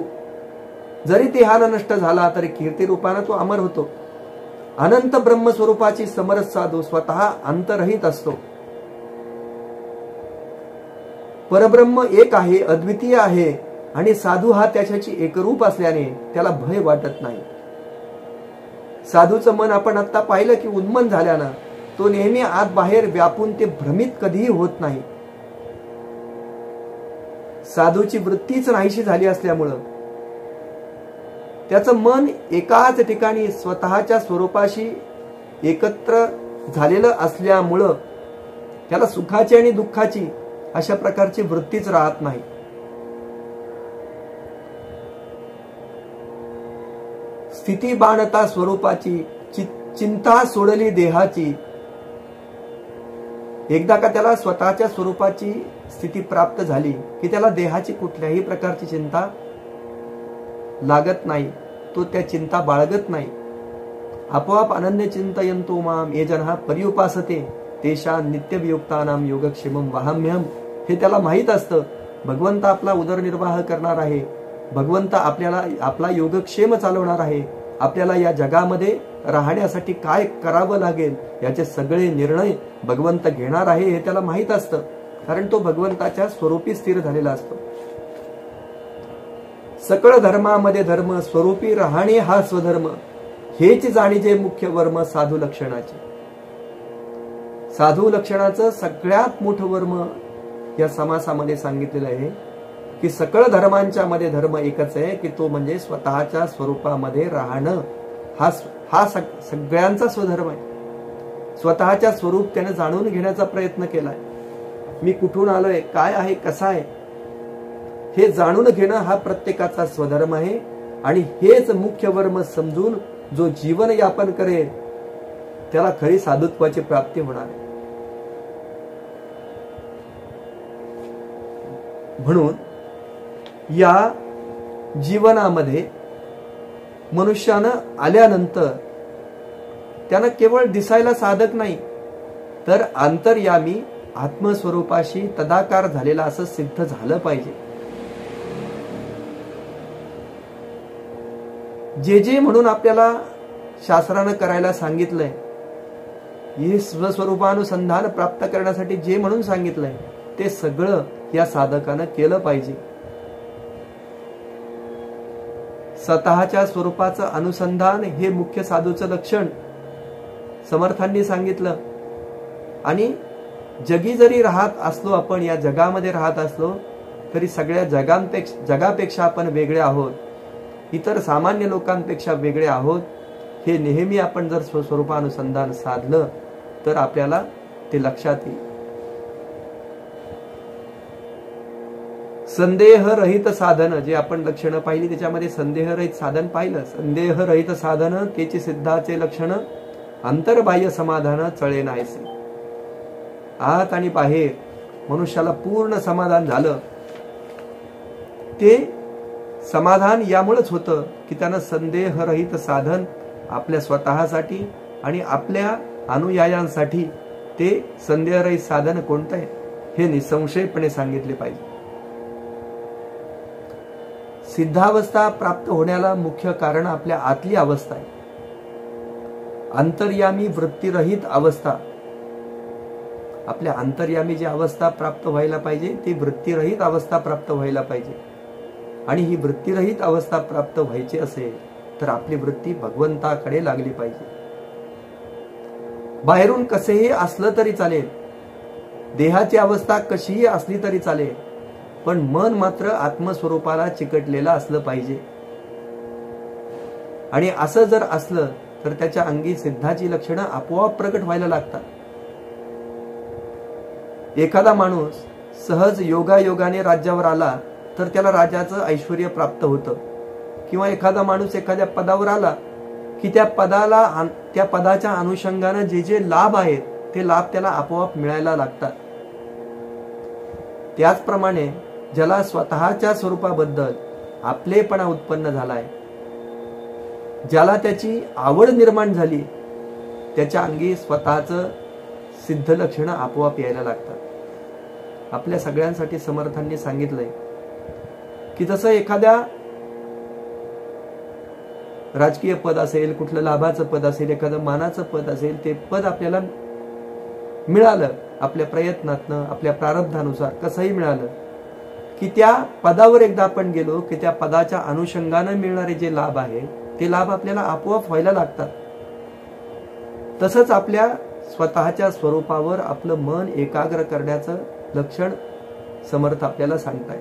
जरी देहानं नष्ट झाला तरी कीर्ती रूपानं तो अमर होतो. अनंत ब्रह्मस्वरूपाची समरस साधू स्वतः अंतरहित असतो. परब्रह्म एक आहे, अद्वितीय आहे आणि साधू हा त्याच्याची एकरूप असल्याने त्याला भय वाटत नाही. साधूचं मन आपण आता पाहिलं की उन्मन झाल्यानं तो नेहमी आत बाहेर व्यापून ते भ्रमित कधीही होत नाही. साधूची वृत्तीच नाहीशी झाली असल्यामुळं त्याचं मन एकाच ठिकाणी स्वतःच्या स्वरूपाशी एकत्र झालेलं असल्यामुळं त्याला सुखाची आणि दुःखाची अशा प्रकारची वृत्तीच राहत नाही. स्थिती बाणता स्वरूपाची चिंता सोडली देहाची. एकदा का त्याला स्वतःच्या स्वरूपाची स्थिती प्राप्त झाली की त्याला देहाची कुठल्याही प्रकारची चिंता लागत नाही, तो त्या चिंता बाळगत नाही. आपोआप अनन्य चिंतयन्तो माम ये जनः पर्युपासते तेषा नित्यवियुक्तानां योगक्षेमं वहाम्यहम्. हे त्याला माहित असतं भगवंत आपला उदरनिर्वाह करणार आहे, भगवंत आपल्याला आपला योगक्षेम चालवणार आहे, आपल्याला या जगामध्ये राहण्यासाठी काय करावं लागेल याचे सगळे निर्णय भगवंत घेणार आहे हे त्याला माहित असतं, कारण तो भगवंताच्या स्वरूपी स्थिर झालेला असतो. सकळ धर्मामध्ये धर्म स्वरूपी राहणे हा स्वधर्म, हेच जाणीजे मुख्य वर्म साधू लक्षणाचे. साधू लक्षणाचं सगळ्यात मोठं वर्म या समासामध्ये सांगितलेलं आहे की सकळ धर्मांच्या मध्ये धर्म एकच आहे की तो म्हणजे स्वतःच्या स्वरूपामध्ये राहणं. हा सगळ्यांचा स्वधर्म आहे. स्वतःच्या स्वरूप त्याने जाणून घेण्याचा प्रयत्न केलाय. मी कुठून आलोय, काय आहे, कसा आहे हे जाणून घेणं हा प्रत्येकाचा स्वधर्म आहे. आणि हेच मुख्य वर्म समजून जो जीवन यापन करेल त्याला खरी साधुत्वाची प्राप्ती होणार आहे. म्हणून या जीवनामध्ये मनुष्यानं आल्यानंतर त्यानं केवळ दिसायला साधक नाही तर अंतर्यामी आत्मस्वरूपाशी तदाकार झालेला असं सिद्ध झालं पाहिजे. जे म्हणून आपल्याला शास्त्रानं करायला सांगितलंय, हे स्वस्वरूपानुसंधान प्राप्त करण्यासाठी जे म्हणून सांगितलंय ते सगळं या साधकानं केलं पाहिजे. स्वतःच्या स्वरूपाचं अनुसंधान हे मुख्य साधूचं लक्षण समर्थांनी सांगितलं. आणि जगी जरी राहत असलो, आपण या जगामध्ये राहत असलो तरी सगळ्या जगापेक्षा आपण वेगळे आहोत, इतर सामान्य लोकांपेक्षा वेगळे आहोत. हे नेहमी आपण जर स्वस्वरूपानुसंधान साधलं तर आपल्याला ते लक्षात येईल. संदेहरहित साधन जे आपण लक्षणं पाहिली त्याच्यामध्ये संदेहरहित साधन पाहिलं. संदेहरहित साधन त्याची सिद्धाचे लक्षण अंतर्बाह्य समाधान चळे नाहीसे. आत आणि बाहेर मनुष्याला पूर्ण समाधान झालं. ते समाधान यामुळेच होतं की त्यानं संदेहरहित साधन आपल्या स्वतःसाठी आणि आपल्या अनुयायांसाठी ते संदेहरहित साधन कोणतं आहे हे निसंशयपणे सांगितले पाहिजे. सिद्धावस्था प्राप्त होण्याला मुख्य कारण आपल्या आतली अवस्था आहे. अंतर्यामी वृत्तीरहित अवस्था, आपल्या अंतर्यामी जी अवस्था प्राप्त व्हायला पाहिजे ती वृत्तीरहित अवस्था प्राप्त व्हायला पाहिजे. आणि ही वृत्तीरहित अवस्था प्राप्त व्हायची असेल तर आपली वृत्ती भगवंताकडे लागली पाहिजे. बाहेरून कसेही असलं तरी चालेल, देहाची अवस्था कशीही असली तरी चालेल, पण मन मात्र आत्मस्वरूपाला चिकटलेलं असलं पाहिजे. आणि असं जर असलं तर त्याच्या अंगी सिद्धाची लक्षणं आपोआप प्रकट व्हायला लागतात. एखादा माणूस सहज योगायोगाने राज्यावर आला तर त्याला राजाचं ऐश्वर्य प्राप्त होतं. किंवा एखादा माणूस एखाद्या पदावर आला की त्या पदाच्या अनुषंगाने जे जे लाभ आहेत ते लाभ त्याला आपोआप मिळायला लागतात. त्याचप्रमाणे ज्याला स्वतःच्या स्वरूपाबद्दल आपलेपणा उत्पन्न झालाय, ज्याला त्याची आवड निर्माण झाली, त्याच्या अंगी स्वतःचं सिद्ध लक्षणं आपोआप यायला लागतात. आपल्या सगळ्यांसाठी समर्थांनी सांगितलंय की जसं एखाद्या राजकीय पद असेल, कुठलं लाभाचं पद असेल, एखादं मानाचं पद असेल, ते पद आपल्याला मिळालं आपल्या प्रयत्नातनं, आपल्या प्रारब्धानुसार कसंही मिळालं की त्या पदावर एकदा आपण गेलो की त्या पदाच्या अनुषंगाने मिळणारे जे लाभ आहेत ते लाभ आपल्याला आपोआप व्हायला लागतात. तसंच आपल्या स्वतःच्या स्वरूपावर आपलं मन एकाग्र करण्याचं लक्षण समर्थ आपल्याला सांगताय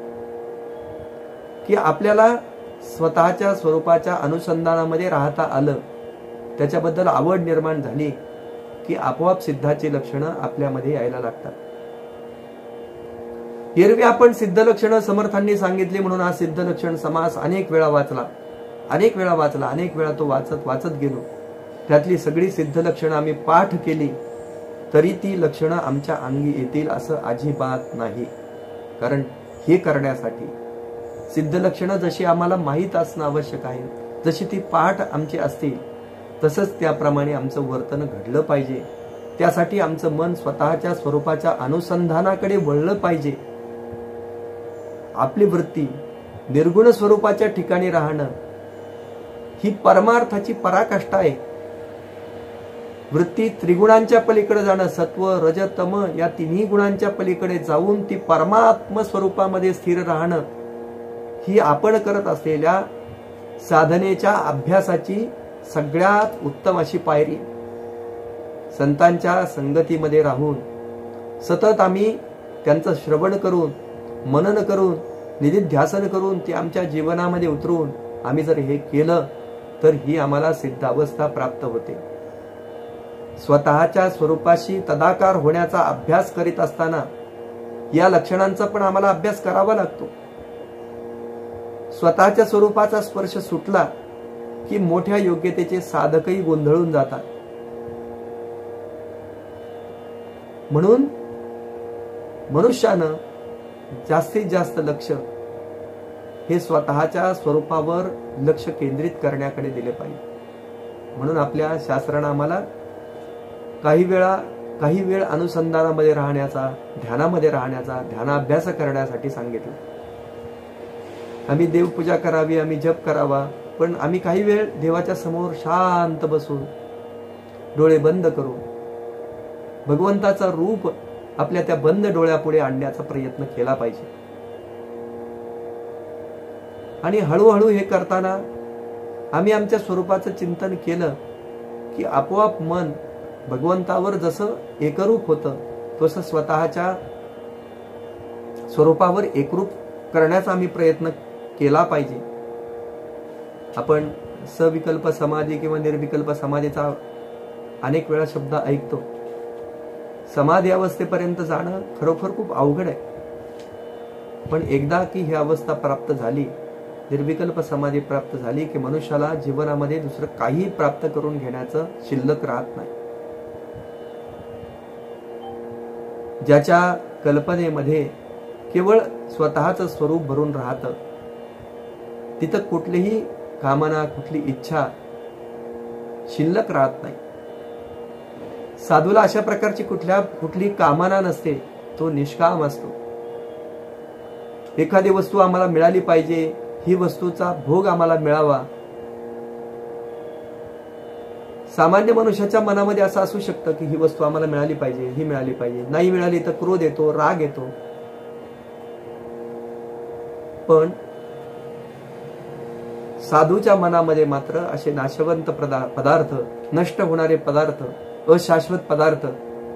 की आपल्याला स्वतःच्या स्वरूपाच्या अनुसंधानामध्ये राहता आलं, त्याच्याबद्दल आवड निर्माण झाली की आपोआप सिद्धाची लक्षणं आपल्यामध्ये यायला लागतात. एरवी आपण सिद्ध लक्षणं समर्थांनी सांगितली म्हणून हा सिद्ध लक्षण समास अनेक वेळा वाचला, अनेक वेळा तो वाचत गेलो. त्यातली सगळी सिद्ध लक्षणं आम्ही पाठ केली तरी ती लक्षणं आमच्या अंगी येतील असं अजिबात नाही. कारण हे करण्यासाठी सिद्ध लक्षणं जशी आम्हाला माहीत असणं आवश्यक आहे, जशी ती पाठ आमची असतील तसंच त्याप्रमाणे आमचं वर्तन घडलं पाहिजे. त्यासाठी आमचं मन स्वतःच्या स्वरूपाच्या अनुसंधानाकडे वळलं पाहिजे. आपली वृत्ती निर्गुण स्वरूपाच्या ठिकाणी राहणं ही परमार्थाची पराकाष्ठा आहे. वृत्ती त्रिगुणांच्या पलीकडे जाणं, सत्व रज तम या तिन्ही गुणांच्या पलीकडे जाऊन ती परमात्म स्वरूपामध्ये स्थिर राहणं ही आपण करत असलेल्या साधनेच्या अभ्यासाची सगळ्यात उत्तम अशी पायरी. संतांच्या संगतीमध्ये राहून सतत आम्ही त्यांचं श्रवण करून, मनन करून, निधिध्यासन करून ते आमच्या जीवनामध्ये उतरून आम्ही जर हे केलं तर ही आम्हाला सिद्धावस्था प्राप्त होते. स्वतःच्या स्वरूपाशी तदाकार होण्याचा अभ्यास करीत असताना या लक्षणांचा पण आम्हाला अभ्यास करावा लागतो. स्वतःच्या स्वरूपाचा स्पर्श सुटला की मोठ्या योग्यतेचे साधकही गोंधळून जातात. म्हणून मनुष्यानं जास्तीत जास्त लक्ष हे स्वतःच्या स्वरूपावर लक्ष केंद्रित करण्याकडे दिले पाहिजे. म्हणून आपल्या शास्त्रानं आम्हाला काही वेळ अनुसंधानामध्ये राहण्याचा, ध्यानामध्ये राहण्याचा, ध्यानाभ्यास करण्यासाठी सांगितलं. आम्ही देवपूजा करावी, आम्ही जप करावा, पण आम्ही काही वेळ देवाच्या समोर शांत बसून डोळे बंद करून भगवंताचा रूप आपल्या त्या बंद डोळ्यापुढे आणण्याचा प्रयत्न केला पाहिजे. आणि हळूहळू हे करताना आम्ही आमच्या स्वरूपाचं चिंतन केलं की आपोआप मन भगवंतावर जसं एकरूप होतं तसं स्वतःच्या स्वरूपावर एकरूप करण्याचा आम्ही प्रयत्न केला पाहिजे. आपण सविकल्प समाधी किंवा निर्विकल्प समाधीचा अनेक वेळा शब्द ऐकतो. समाधी अवस्थेपर्यंत जाणं खरोखर खूप अवघड आहे. पण एकदा की ही अवस्था प्राप्त झाली, निर्विकल्प समाधी प्राप्त झाली की मनुष्याला जीवनामध्ये दुसरं काही प्राप्त करून घेण्याचं शिल्लक राहत नाही. ज्याच्या कल्पनेमध्ये केवळ स्वतःचं स्वरूप भरून राहतं तिथं कुठलीही कामना, कुठली इच्छा शिल्लक राहत नाही. साधूला अशा प्रकारची कुठली कामना नसते तो निष्काम असतो. एखादी वस्तू आम्हाला मिळाली पाहिजे, ही वस्तूचा भोग आम्हाला मिळावा. सामान्य मनुष्याच्या मनामध्ये असं असू शकतं की ही वस्तू आम्हाला मिळाली पाहिजे, ही मिळाली पाहिजे. नाही मिळाली तर क्रोध येतो, राग येतो. पण साधूच्या मनामध्ये मात्र असे नाशवंत पदार्थ, नष्ट होणारे पदार्थ, अशाश्वत पदार्थ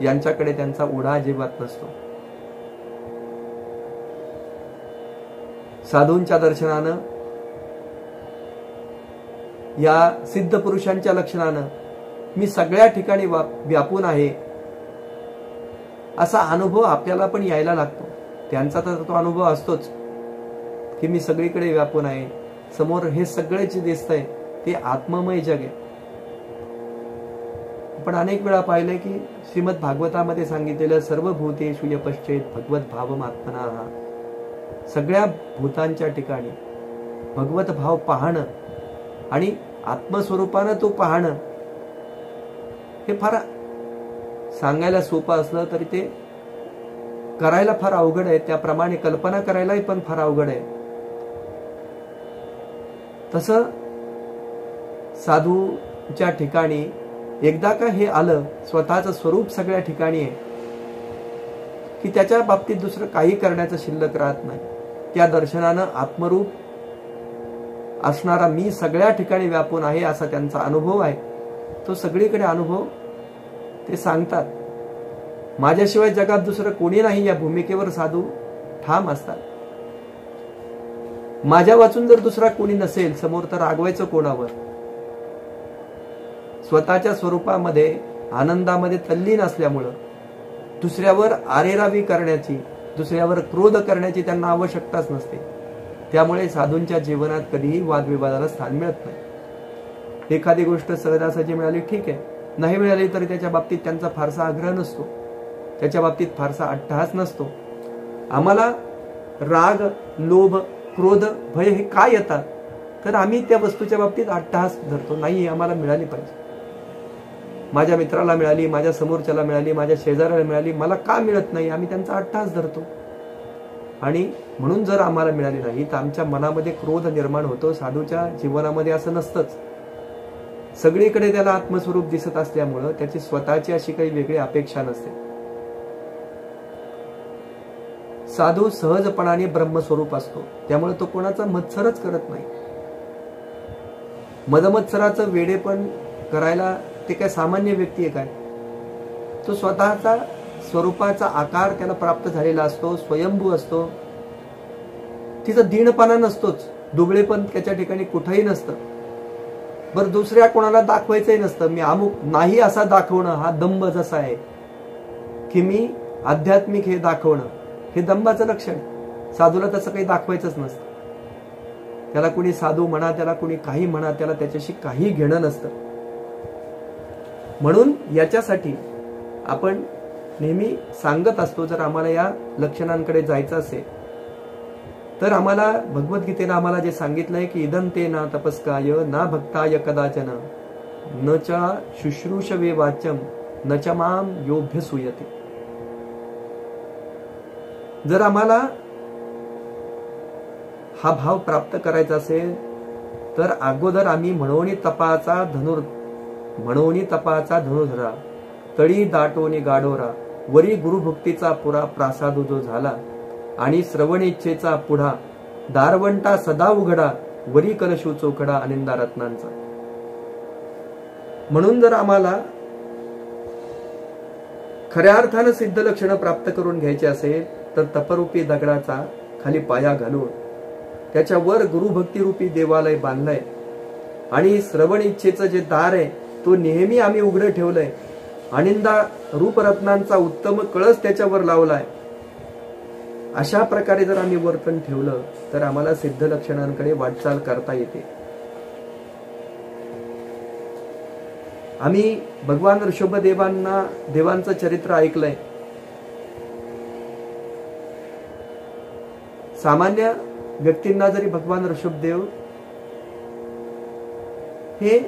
यांच्याकडे त्यांचा ओढा अजिबात नसतो. साधूंच्या दर्शनानं, या सिद्ध पुरुषांच्या लक्षणानं मी सगळ्या ठिकाणी व्यापून आहे असा अनुभव आपल्याला पण यायला लागतो. त्यांचा तर तो अनुभव असतोच की मी सगळीकडे व्यापून आहे. समोर हे सगळे जे दिसतंय ते आत्ममय जग आहे. पण अनेक वेळा पाहिलंय की श्रीमद भागवतामध्ये सांगितलेलं सर्व भूतेषु य पश्चेत भगवत भावम आत्मना, सगळ्या भूतांच्या ठिकाणी भगवत भाव पाहणं आणि आत्मस्वरूपानं तो पाहणं हे फार सांगायला सोपं असलं तरी ते करायला फार अवघड आहे. त्याप्रमाणे कल्पना करायलाही पण फार अवघड आहे. तसं साधूच्या ठिकाणी एकदा का हे आलं, स्वतःचं स्वरूप सगळ्या ठिकाणी आहे की त्याच्या बाबतीत दुसरं काही करण्याचं शिल्लक राहत नाही. त्या दर्शनानं आत्मरूप असणारा मी सगळ्या ठिकाणी व्यापून आहे असा त्यांचा अनुभव आहे. तो सगळीकडे अनुभव ते सांगतात. माझ्याशिवाय जगात दुसरं कोणी नाही या भूमिकेवर साधू ठाम असतात. माझ्या वाचून जर दुसरा कोणी नसेल समोर तर रागवायचं कोणावर? स्वतःच्या स्वरूपामध्ये आनंदामध्ये तल्लीन असल्यामुळं दुसऱ्यावर आरेरावी करण्याची, दुसऱ्यावर क्रोध करण्याची त्यांना आवश्यकताच नसते. त्यामुळे साधूंच्या जीवनात कधीही वादविवादाला स्थान मिळत नाही. एखादी गोष्ट सहजासहजी मिळाली ठीक आहे, नाही मिळाली तरी त्याच्या बाबतीत त्यांचा फारसा आग्रह नसतो, त्याच्या बाबतीत फारसा अट्टहास नसतो. आम्हाला राग, लोभ, क्रोध, भय हे काय येतात तर आम्ही त्या वस्तूच्या बाबतीत अट्टहास धरतो. नाही, आम्हाला मिळाली पाहिजे. माझ्या मित्राला मिळाली, माझ्या समोरच्याला मिळाली, माझ्या शेजाऱ्याला मिळाली, मला का मिळत नाही, आम्ही त्यांचा अट्टहास धरतो. आणि म्हणून जर आम्हाला मिळाली नाही तर आमच्या मनामध्ये क्रोध निर्माण होतो. साधूच्या जीवनामध्ये असं नसतंच. सगळीकडे त्याला आत्मस्वरूप दिसत असल्यामुळं त्याची स्वतःची अशी काही वेगळी अपेक्षा नसते. साधू सहजपणाने ब्रह्मस्वरूप असतो, त्यामुळे तो कोणाचा मत्सरच करत नाही. मदमत्सराचं वेडेपण करायला ते काय सामान्य व्यक्ती आहे काय? तो स्वतःचा स्वरूपाचा आकार त्याला प्राप्त झालेला असतो, स्वयंभू असतो. तिचा दीनपणा नसतोच, दुबळेपण त्याच्या ठिकाणी कुठेही नसतं. बरं, दुसऱ्या कोणाला दाखवायचंही नसतं. मी अमुक नाही असा दाखवणं हा दंभ जसा आहे की मी आध्यात्मिक हे दाखवणं हे दंभाचं लक्षण. साधूला तसं काही दाखवायचंच नसतं. त्याला कुणी साधू म्हणा, त्याला कुणी काही म्हणा, त्याला त्याच्याशी काही घेणं नसतं. म्हणून याच्यासाठी आपण नेहमी सांगत असतो, जर आम्हाला या लक्षणांकडे जायचं असेल तर आम्हाला भगवद्गीतेनं आम्हाला जे सांगितलंय की इदं ते ना तपस्काय ना भक्ताय कदाचन न च शुश्रूषवे वाच्यम न च माम योभ्यसूयते. जर आम्हाला हा भाव प्राप्त करायचा असेल तर अगोदर आम्ही म्हणोनी तपाचा धनुर्धरा तळी दाटोनी गाडोरा वरी गुरुभक्तीचा पुरा प्रासाद जो झाला आणि श्रवणेच्छेचा पुढा दारवंटा सदा उघडा वरी कलशू चोखडा आनंदा रत्नांचा. म्हणून जर आम्हाला खऱ्या अर्थानं सिद्ध लक्षणं प्राप्त करून घ्यायची असेल तर तपरूपी दगडाचा खाली पाया घालून त्याच्यावर गुरुभक्तीरूपी देवालय बांधलंय आणि श्रवण इच्छेचं जे दार आहे तो नेहमी आम्ही उघडं ठेवलंय. आनंदा रूपरत्नांचा उत्तम कळस त्याच्यावर लावलाय. अशा प्रकारे जर आम्ही वर्तन ठेवलं तर आम्हाला सिद्ध लक्षणांकडे वाटचाल करता येते. आम्ही भगवान देवांचं चरित्र ऐकलंय. सामान्य व्यक्तींना जरी भगवान ऋषभदेव हे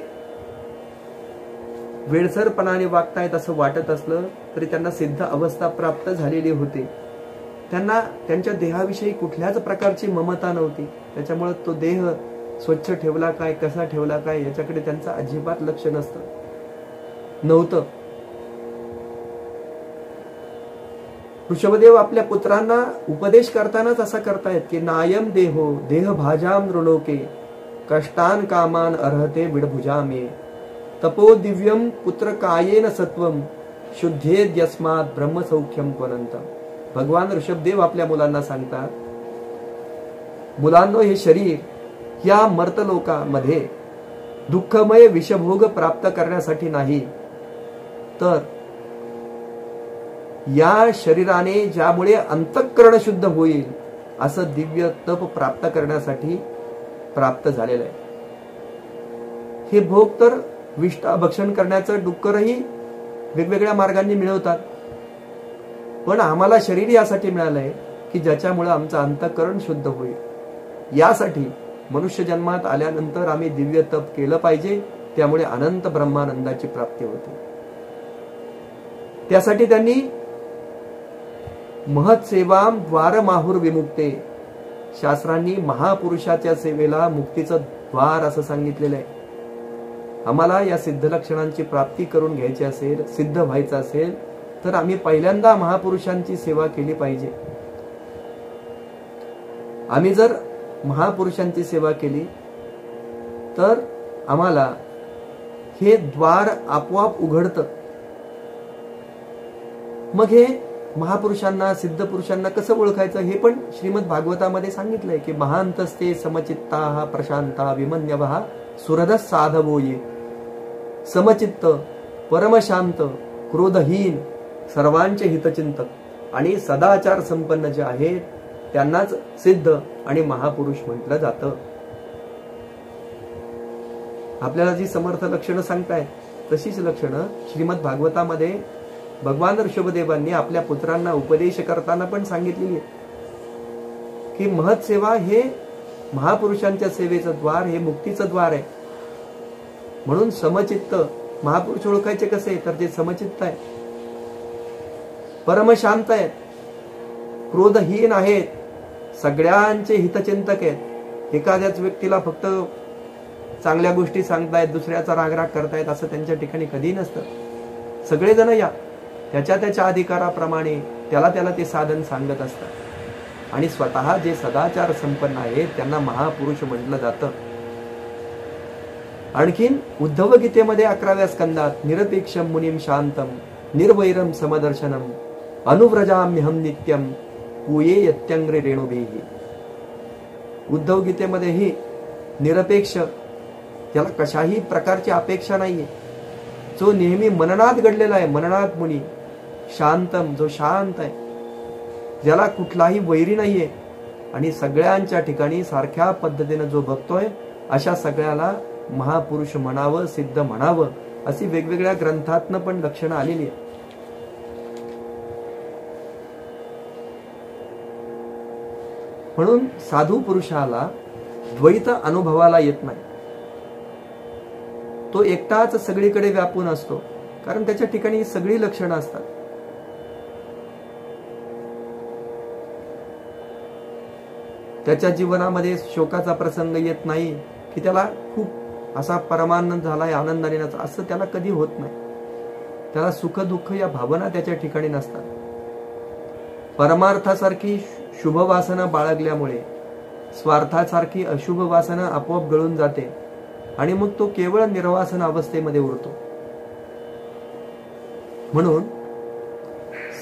वेडसरपणाने वागतायत असं वाटत असलं तरी त्यांना सिद्ध अवस्था प्राप्त झालेली होती. त्यांना त्यांच्या देहाविषयी कुठल्याच प्रकारची ममता नव्हती. त्याच्यामुळे तो देह स्वच्छ ठेवला काय, कसा ठेवला काय, याच्याकडे त्यांचं अजिबात लक्ष नव्हतं. ऋषभदेव आपल्या पुत्रांना उपदेश करतानाच असा करतायत की नायम देहो देह भाजाम नृलोके कष्टान कामान अर्हते विडभुजामे तपो दिव्यम पुत्र कायेन सत्वम शुद्धेद्यस्मात ब्रह्मसौख्यम त्वनंतम. भगवान ऋषभदेव आपल्या मुलांना सांगतात, मुलांनो, हे शरीर या मर्तलोकामध्ये दुःखमय विषभोग प्राप्त करण्यासाठी नाही, तर या शरीराने ज्यामुळे अंतःकरण शुद्ध होईल असं दिव्य तप प्राप्त करण्यासाठी प्राप्त झालेलं आहे. हे भोग तर विष्ठा भक्षण करण्याचं डुक्करही वेगवेगळ्या मार्गांनी मिळवतात, पण आम्हाला शरीर यासाठी मिळालंय की ज्याच्यामुळे आमचं अंतःकरण शुद्ध होईल. यासाठी मनुष्य जन्मात आल्यानंतर आम्ही दिव्य तप केलं पाहिजे. त्यामुळे अनंत ब्रह्मानंदाची प्राप्ती होते. त्यासाठी त्यांनी महत् सेवाम द्वार माहुर विमुक्ते, शास्त्रांनी महापुरुषाच्या सेवेला मुक्तीचं द्वार असं सांगितलेलं आहे. आम्हाला या सिद्ध लक्षणांची प्राप्ती करून घ्यायची असेल, सिद्ध व्हायचं असेल, तर आम्ही पहिल्यांदा महापुरुषांची सेवा केली पाहिजे. आम्ही जर महापुरुषांची सेवा केली तर आम्हाला हे द्वार आपोआप उघडतं. मग हे महापुरुषांना, सिद्ध पुरुषांना कसं ओळखायचं हे पण श्रीमद भागवतामध्ये सांगितलंय की महांतस्ते समचित्ता प्रशांता विमन्यवः सुरदस साधवो ये. समचित्त, परमशांत, क्रोधहीन, सर्वांचे हितचिंतक आणि सदाचार संपन्न जे आहेत त्यांनाच सिद्ध आणि महापुरुष म्हटलं जातं. आपल्याला जी समर्थ लक्षणं सांगतायत तशीच लक्षणं श्रीमद भागवतामध्ये भगवान ऋषभदेवांनी आपल्या पुत्रांना उपदेश करताना पण सांगितलेली आहे की महत् सेवा हे महापुरुषांच्या सेवेचं द्वार, हे मुक्तीचं द्वार आहे. म्हणून समचित्त, महापुरुष ओळखायचे कसे, तर ते समचित्त आहे, परमशांत आहेत, क्रोधहीन आहेत, सगळ्यांचे हितचिंतक आहेत. एखाद्याच व्यक्तीला फक्त चांगल्या गोष्टी सांगतायत, दुसऱ्याचा रागराग करतायत असं त्यांच्या ठिकाणी कधी नसतं. सगळेजण या त्याच्या अधिकाराप्रमाणे त्याला ते साधन सांगत असतात आणि स्वतः जे सदाचार संपन्न आहेत त्यांना महापुरुष म्हटलं जातं. आणखीन उद्धव गीतेमध्ये 11व्या स्कंदात निरपेक्षम मुनीम शांतम निर्वैरम समदर्शनम अनुव्रजाम्यहम नित्यम पूये यत्यंग्रे रेणुभेही. उद्धव गीतेमध्येही निरपेक्ष, त्याला कशाही प्रकारची अपेक्षा नाहीये, जो नेहमी मननात घडलेला आहे, मननात मुनी, शांतम, जो शांत आहे, ज्याला कुठलाही वैरी नाहीये आणि सगळ्यांच्या ठिकाणी सारख्या पद्धतीने जो बघतोय अशा सगळ्याला महापुरुष म्हणावं, सिद्ध म्हणावं, अशी वेगवेगळ्या ग्रंथातनं पण लक्षणं आलेली आहे. म्हणून साधू पुरुषाला द्वैत अनुभवाला येत नाही. तो एकटाच सगळीकडे व्यापून असतो, कारण त्याच्या ठिकाणी सगळी लक्षणं असतात. त्याच्या जीवनामध्ये शोकाचा प्रसंग येत नाही की त्याला खूप असा परमानंद झालाय, आनंदाने नाचा, असं त्याला कधी होत नाही. त्याला सुख दुःख या भावना त्याच्या ठिकाणी नसतात. परमार्थासारखी शुभ वासना बाळगल्यामुळे स्वार्थासारखी अशुभ वासना आपोआप गळून जाते आणि मग तो केवळ निर्वासन अवस्थेमध्ये उरतो. म्हणून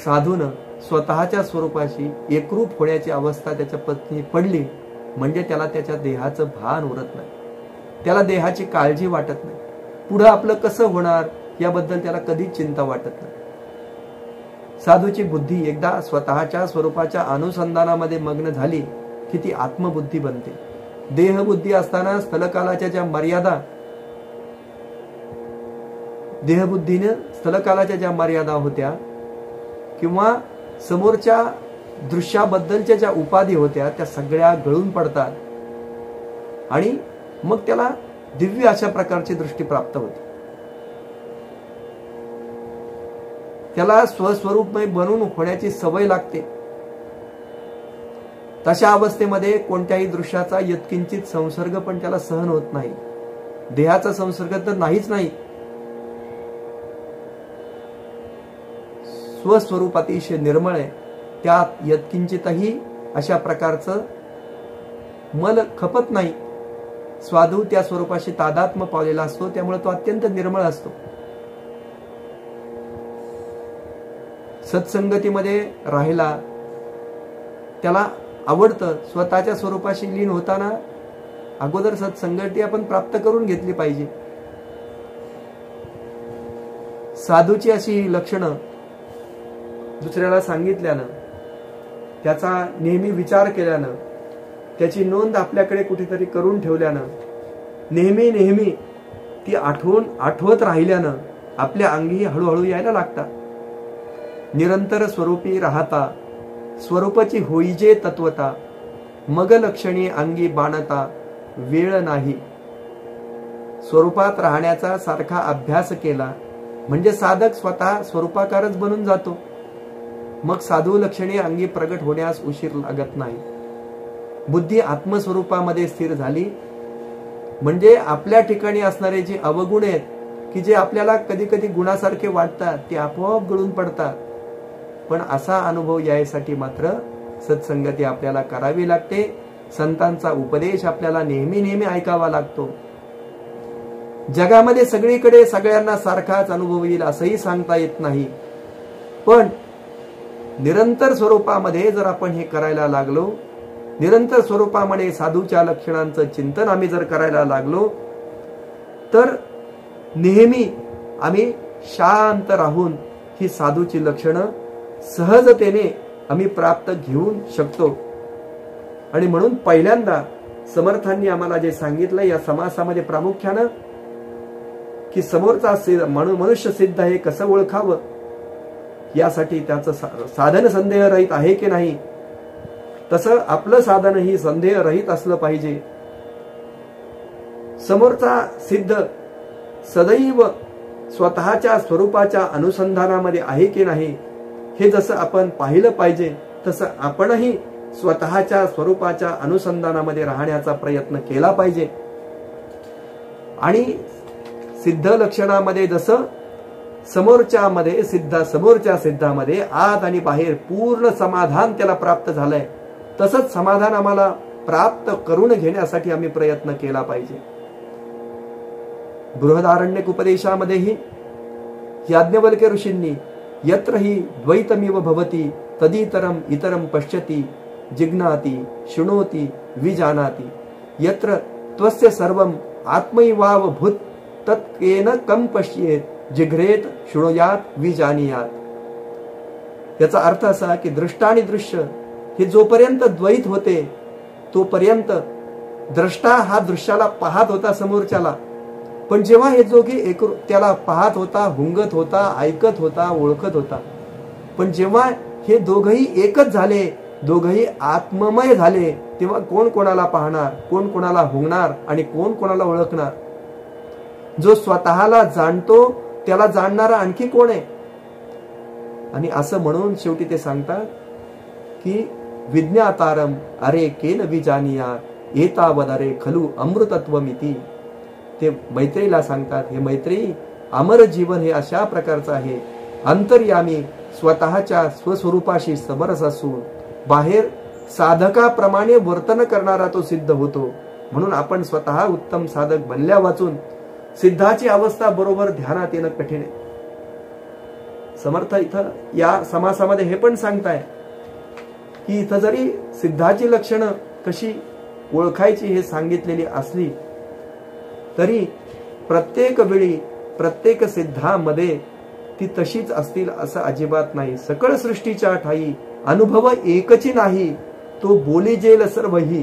साधून स्वतःच्या स्वरूपाशी एकरूप होण्याची अवस्था त्याच्या पत्नी पडली म्हणजे त्याला त्याच्या देहाचं भान उरत नाही, त्याला देहाची काळजी वाटत नाही, पुढे आपलं कसं होणार याबद्दल त्याला कधीच चिंता वाटत नाही. साधूची बुद्धी एकदा स्वतःच्या स्वरूपाच्या अनुसंधानामध्ये मग्न झाली की ती आत्मबुद्धी बनते. देहबुद्धी असताना स्थलकालाच्या ज्या मर्यादा, देहबुद्धीने स्थलकालाच्या ज्या मर्यादा होत्या किंवा समोरच्या दृश्याबद्दलच्या ज्या उपाधी होत्या त्या सगळ्या गळून पडतात आणि मग त्याला दिव्य अशा प्रकारची दृष्टी प्राप्त होते. त्याला स्वस्वरूपमय बनून होण्याची सवय लागते. तशा अवस्थेमध्ये कोणत्याही दृश्याचा यत्किंचित संसर्ग पण त्याला सहन होत नाही. देहाचा संसर्ग तर नाहीच नाही. स्वस्वरूप अतिशय निर्मळ आहे. त्यात यत्किंचितही अशा प्रकारचं मल खपत नाही. स्वादू त्या स्वरूपाशी तादात्म्य पावलेला असतो, त्यामुळे तो अत्यंत निर्मळ असतो. सत्संगतीमध्ये राहिला त्याला आवडतं. स्वतःच्या स्वरूपाशी लीन होताना अगोदर सत्संगती आपण प्राप्त करून घेतली पाहिजे. साधूची अशी लक्षणं दुसऱ्याला सांगितल्यानं, त्याचा नेहमी विचार केल्यानं, त्याची नोंद आपल्याकडे कुठेतरी करून ठेवल्यानं, नेहमी नेहमी ती आठवत राहिल्यानं आपल्या अंगी हळूहळू यायला लागतात. निरंतर स्वरूपी राहता स्वरूपाची होईजे तत्वता, मग लक्षणी अंगी बाणता वेळ नाही. स्वरूपात राहण्याचा सारखा अभ्यास केला म्हणजे साधक स्वतः स्वरूपाकारच बनून जातो. मग साधू लक्षणे अंगी प्रगट होण्यास उशीर लागत नाही. बुद्धी आत्मस्वरूपामध्ये स्थिर झाली म्हणजे आपल्या ठिकाणी असणारे जे अवगुण आहेत की जे आपल्याला कधी कधी गुणासारखे वाटतात ते आपोआप गळून पडतात. पण असा अनुभव यायसाठी मात्र सत्संगती आपल्याला करावी लागते. संतांचा उपदेश आपल्याला नेहमी नेहमी ऐकावा लागतो. जगामध्ये सगळीकडे सगळ्यांना सारखाच अनुभव येईल असंही सांगता येत नाही. पण निरंतर स्वरूपामध्ये जर आपण हे करायला लागलो, निरंतर स्वरूपामध्ये साधूच्या लक्षणांचं चिंतन आम्ही जर करायला लागलो, तर नेहमी आम्ही शांत राहून ही साधूची लक्षणं सहजतेने आम्ही प्राप्त घेऊन शकतो. आणि म्हणून पहिल्यांदा समर्थांनी आम्हाला जे सांगितलं या समासामध्ये प्रामुख्यानं की समोरचा मनुष्य सिद्ध हे कसं ओळखावं, यासाठी त्याचं साधन संदेह रहित आहे की नाही, तसं आपलं साधनही संदेह रहित असलं पाहिजे. समोरचा सिद्ध सदैव स्वतःच्या स्वरूपाच्या अनुसंधानामध्ये आहे की नाही हे जसं आपण पाहिलं पाहिजे, तसं आपणही स्वतःच्या स्वरूपाच्या अनुसंधानामध्ये राहण्याचा प्रयत्न केला पाहिजे. आणि सिद्ध लक्षणामध्ये जसं समोरच्या सिद्धामध्ये आत आणि बाहेर पूर्ण समाधान त्याला प्राप्त झालंय, तसंच समाधान आम्हाला प्राप्त करून घेण्यासाठी आम्ही प्रयत्न केला पाहिजे. बृहदारण्यक उपदेशामध्येही याज्ञवल्क्य ऋषींनी यत्र हि द्वैतमिव भवति तदितरम इतरम पश्यति जिज्ञाति शृणोति विजानाति यत्र त्वस्य सर्वम आत्मैवाव भूत तत्केन कम पश्येत जिघ्रेत शृणुयात विजानीयात. याचा अर्थ असा की दृष्टा आणि दृश्य हे जोपर्यंत द्वैत होते तोपर्यंत द्रष्टा हा दृश्याला पाहत होता समोरच्याला, पण जेव्हा हे दोघे त्याला पाहत होता, हुंगत होता, ऐकत होता, ओळखत होता, पण जेव्हा हे दोघही एकच झाले, दोघही आत्ममय झाले, तेव्हा कोण कोणाला पाहणार, कोण कोणाला हुंगणार आणि कोण कोणाला ओळखणार. जो स्वतःला जाणतो त्याला जाणणारा आणखी कोण आहे. आणि असं म्हणून शेवटी ते सांगतात की विज्ञातारम अरे केन विजानीयात एतावदरे खलु अमृतत्वमिती. ते मैत्रीला सांगतात, हे मैत्री, अमर जीवन हे अशा प्रकारचं आहे, अंतर्यामी स्वतःच्या स्वस्वरूपाशी समरस असून बाहेर साधकाप्रमाणे वर्तन करणारा तो सिद्ध होतो. म्हणून आपण स्वतः उत्तम साधक बनल्या वाचून सिद्धाची अवस्था बरोबर ध्यानात येणं कठीण आहे. समर्थ इथं या समासामध्ये हे पण सांगताय की इथं जरी सिद्धाची लक्षणं कशी ओळखायची हे सांगितलेली असली तरी प्रत्येक वेळी प्रत्येक सिद्धामध्ये ती तशीच असतील असं अजिबात नाही. सकळ सृष्टीच्या ठाई अनुभव एकची नाही, तो बोली जेल सर्वही.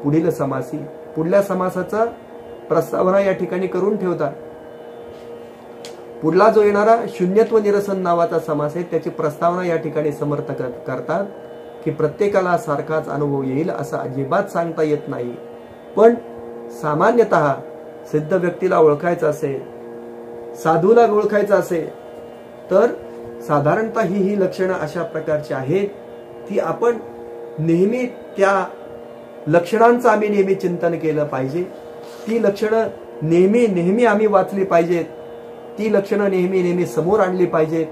पुढील समासी, पुढल्या समासाचा प्रस्तावना या ठिकाणी करून ठेवतात. पुढला जो येणारा शून्यत्व निरसन नावाचा समास आहे त्याची प्रस्तावना या ठिकाणी समर्थ करतात की प्रत्येकाला सारखाच अनुभव येईल असं अजिबात सांगता येत नाही. पण सामान्यतः सिद्ध व्यक्तीला ओळखायचं असेल, साधूला ओळखायचं असेल तर साधारणतः ही लक्षणं अशा प्रकारची आहेत ती आपण नेहमी त्या लक्षणांचं आम्ही नेहमी चिंतन केलं पाहिजे. ती लक्षणं नेहमी आम्ही वाचली पाहिजेत. ती लक्षणं नेहमी समोर आणली पाहिजेत.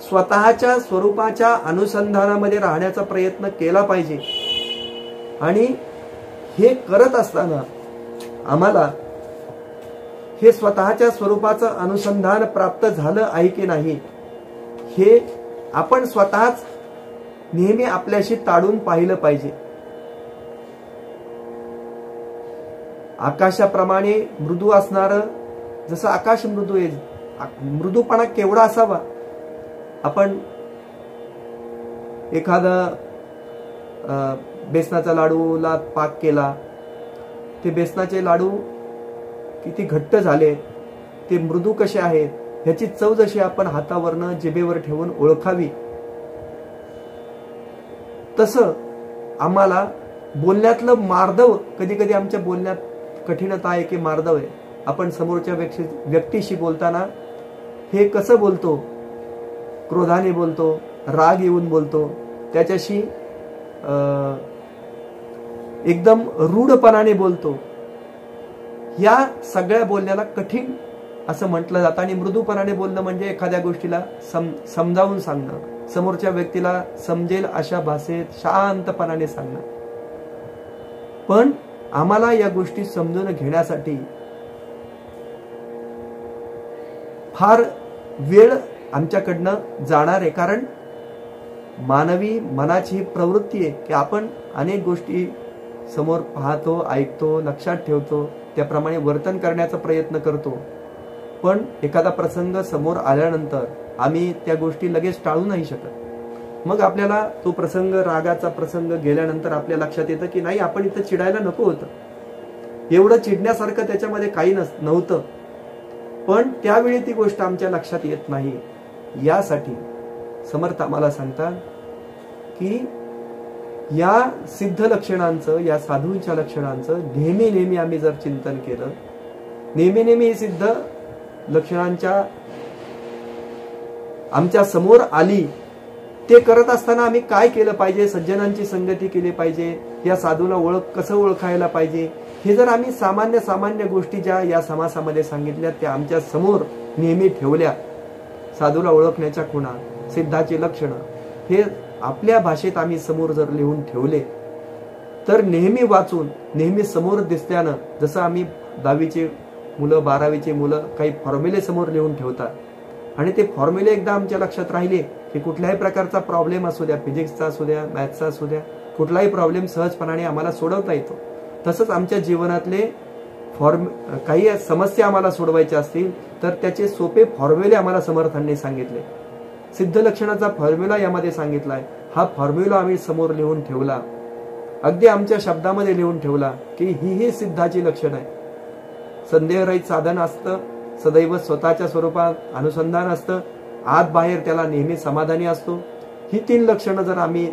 स्वतःच्या स्वरूपाच्या अनुसंधानामध्ये राहण्याचा प्रयत्न केला पाहिजे. आणि हे करत असताना आम्हाला हे स्वतःच्या स्वरूपाचं अनुसंधान प्राप्त झालं आहे की नाही हे आपण स्वतःच नेहमी आपल्याशी ताडून पाहिलं पाहिजे. आकाशाप्रमाणे मृदू असणारं, जसं आकाश मृदू आहे, मृदूपणा केवढा असावा. आपण एखादा बेसनाचा लाडूला पाक केला, ते बेसनाचे लाडू किती घट्ट झाले, ते मृदू कसे आहेत, ह्याची चव जशी आपण हातावरनं जिभेवर ठेवून ओळखावी, तसं आम्हाला बोलण्यातलं मार्दव, कधी कधी आमच्या बोलण्यात कठीणता आहे की मार्दव आहे. आपण समोरच्या व्यक्तीशी बोलताना हे कसं बोलतो, क्रोधाने बोलतो, राग येऊन बोलतो, त्याच्याशी एकदम रूढपणाने बोलतो. या सगळ्या बोलण्याला कठीण असं म्हटलं जातं. आणि मृदूपणाने बोलणं म्हणजे एखाद्या गोष्टीला समजावून सांगणं, समोरच्या व्यक्तीला समजेल अशा भाषेत शांतपणाने सांगणं. पण आम्हाला या गोष्टी समजून घेण्यासाठी फार वेळ आमच्याकडनं जाणार आहे. कारण मानवी मनाची ही प्रवृत्ती आहे की आपण अनेक गोष्टी समोर पाहतो, ऐकतो, लक्षात ठेवतो, त्याप्रमाणे वर्तन करण्याचा प्रयत्न करतो. पण एखादा प्रसंग समोर आल्यानंतर आम्ही त्या गोष्टी लगेच टाळू नाही शकत. मग आपल्याला तो प्रसंग, रागाचा प्रसंग गेल्यानंतर आपल्या लक्षात येतं की नाही, आपण इथं चिडायला नको होतं, एवढं चिडण्यासारखं त्याच्यामध्ये काही नव्हतं. पण त्यावेळी ती गोष्ट आमच्या लक्षात येत नाही. यासाठी समर्थ आम्हाला सांगतात की या सिद्ध लक्षणांचं, या साधूंच्या लक्षणांचं नेहमी आम्ही जर चिंतन केलं, नेहमी ही सिद्ध लक्षणांच्या आमच्या समोर आली, ते करत असताना आम्ही काय केलं पाहिजे, सज्जनांची संगती केली पाहिजे, या साधूला कसं ओळखायला पाहिजे, हे जर आम्ही सामान्य गोष्टी ज्या या समासामध्ये सांगितल्या त्या आमच्या समोर नेहमी ठेवल्या, साधूला ओळखण्याच्या खुणा, सिद्धाची लक्षणं हे आपल्या भाषेत आम्ही समोर जर लिहून ठेवले, तर नेहमी वाचून नेहमी समोर दिसल्यानं, जसं आम्ही 10वीचे मुलं, 12वीचे मुलं काही फॉर्म्युले समोर लिहून ठेवतात आणि ते फॉर्म्युले एकदा आमच्या लक्षात राहिले की कुठल्याही प्रकारचा प्रॉब्लेम असू द्या, फिजिक्सचा असू द्या, मॅथ्सचा असू द्या, कुठलाही प्रॉब्लेम सहजपणाने आम्हाला सोडवता येतो. तसंच आमच्या जीवनातले काही समस्या आम्हाला सोडवायच्या असतील तर त्याचे सोपे फॉर्म्युले आम्हाला समर्थांनी सांगितले. सिद्ध लक्षणाचा फॉर्म्युला यामध्ये सांगितलाय. हा फॉर्म्युला आम्ही समोर लिहून ठेवला, अगदी आमच्या शब्दामध्ये लिहून ठेवला की ही सिद्धाची लक्षण आहे. संदेहरहित साधन असतं, सदैव स्वतःच्या स्वरूपात अनुसंधान असतं, आत बाहेर त्याला नेहमी समाधानी असतो. ही 3 लक्षणं जर आम्ही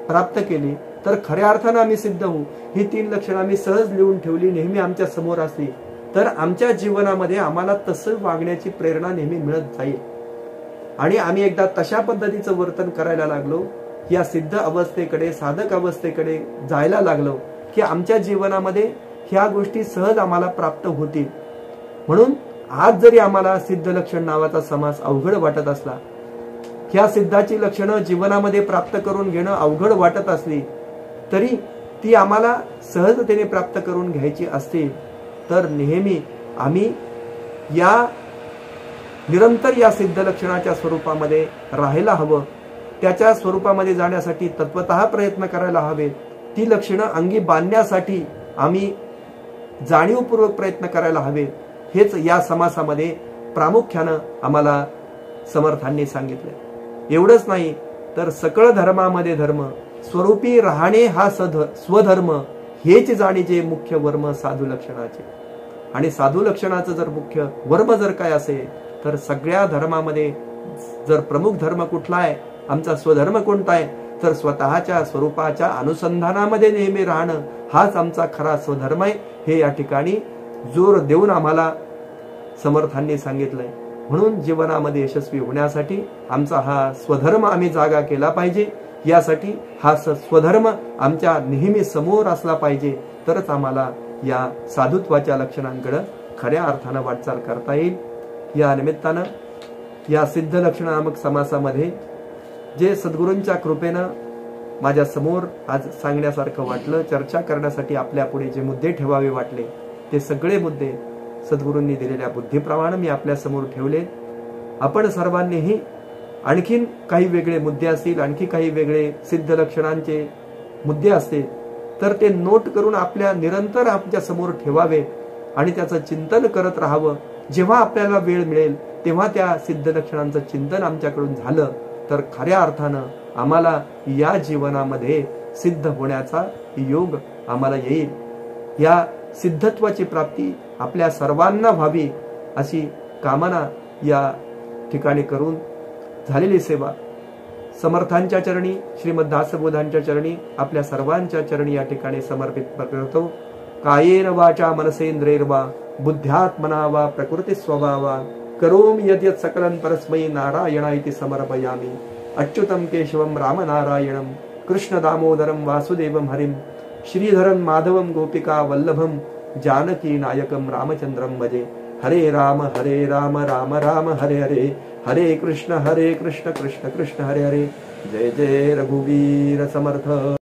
प्राप्त केली तर खऱ्या अर्थानं आम्ही सिद्ध होऊ. ही 3 लक्षणं आम्ही सहज लिहून ठेवली, नेहमी आमच्या समोर असली तर आमच्या जीवनामध्ये आम्हाला तसं वागण्याची प्रेरणा नेहमी मिळत जाईल. आणि आम्ही एकदा तशा पद्धतीचं वर्तन करायला लागलो, या सिद्ध अवस्थेकडे, साधक अवस्थेकडे जायला लागलो की आमच्या जीवनामध्ये ह्या गोष्टी सहज आम्हाला प्राप्त होतील. म्हणून आज जरी आम्हाला सिद्ध लक्षण नावाचा समास अवघड वाटत असला, ह्या सिद्धाची लक्षणं जीवनामध्ये प्राप्त करून घेणं अवघड वाटत असली तरी ती आम्हाला सहजतेने प्राप्त करून घ्यायची असतील तर नेहमी आम्ही निरंतर या सिद्ध लक्षणाच्या स्वरूपामध्ये राहायला हवं. त्याच्या स्वरूपामध्ये जाण्यासाठी तत्वतः प्रयत्न करायला हवे. ती लक्षणं अंगी बांधण्यासाठी आम्ही जाणीवपूर्वक प्रयत्न करायला हवे. हेच या समासामध्ये प्रामुख्यानं आम्हाला समर्थांनी सांगितले. एवढंच नाही तर सकळ धर्मामध्ये धर्म, स्वरूपी राहणे हा स्वधर्म, हेच जाणीचे मुख्य वर्म साधू लक्षणाचे. आणि साधू लक्षणाचं जर मुख्य वर्म जर काय असेल तर सगळ्या धर्मामध्ये जर प्रमुख धर्म कुठला आहे, आमचा स्वधर्म कोणता आहे, तर स्वतःच्या स्वरूपाच्या अनुसंधानामध्ये नेहमी राहणं हाच आमचा खरा स्वधर्म आहे. हे या ठिकाणी जोर देऊन आम्हाला समर्थांनी सांगितलंय. म्हणून जीवनामध्ये यशस्वी होण्यासाठी आमचा हा स्वधर्म आम्ही जागा केला पाहिजे. यासाठी हा स्वधर्म आमच्या नेहमी समोर असला पाहिजे, तरच आम्हाला या साधुत्वाच्या लक्षणांकडे खऱ्या अर्थानं वाटचाल करता येईल. या निमित्तानं या सिद्ध लक्षण नामक समासामध्ये जे सद्गुरूंच्या कृपेनं माझ्या समोर आज सांगण्यासारखं वाटलं, चर्चा करण्यासाठी आपल्या पुढे जे मुद्दे ठेवावे वाटले, ते सगळे मुद्दे सद्गुरूंनी दिलेल्या बुद्धीप्रमाणे मी आपल्या समोर ठेवले. आपण सर्वांनीही आणखीन काही वेगळे मुद्दे असतील, आणखी काही वेगळे सिद्ध लक्षणांचे मुद्दे असतील, तर ते नोट करून आपल्या निरंतर आमच्या समोर ठेवावे आणि त्याचं चिंतन करत राहावं. जेव्हा आपल्याला वेळ मिळेल तेव्हा त्या सिद्ध लक्षणांचं चिंतन आमच्याकडून झालं तर खऱ्या अर्थानं आम्हाला या जीवनामध्ये सिद्ध होण्याचा योग आम्हाला येईल. या सिद्धत्वाची प्राप्ती आपल्या सर्वांना व्हावी अशी कामना या ठिकाणी करून झालेली सेवा समर्थांच्या चरणी, श्रीमद दासबोधांच्या चरणी, आपल्या सर्वांच्या चरणी या ठिकाणी समर्पित करतो. कायेन वाचा मनसेंद्रियर्वा बुद्ध्यात्मना वा प्रकृती स्वभावा करोमि यद्यत् सकलं परस्मै नारायणाय समर्पयामि. अच्युतं केशवं रामनारायणं कृष्ण दामोदरं वासुदेवं हरिं श्रीधरं माधवं गोपिका वल्लभं जानकी नायकं रामचंद्रं भजे. हरे राम राम राम हरे हरे, हरे कृष्ण कृष्ण कृष्ण हरे हरे. जय जय रघुवीर समर्थ.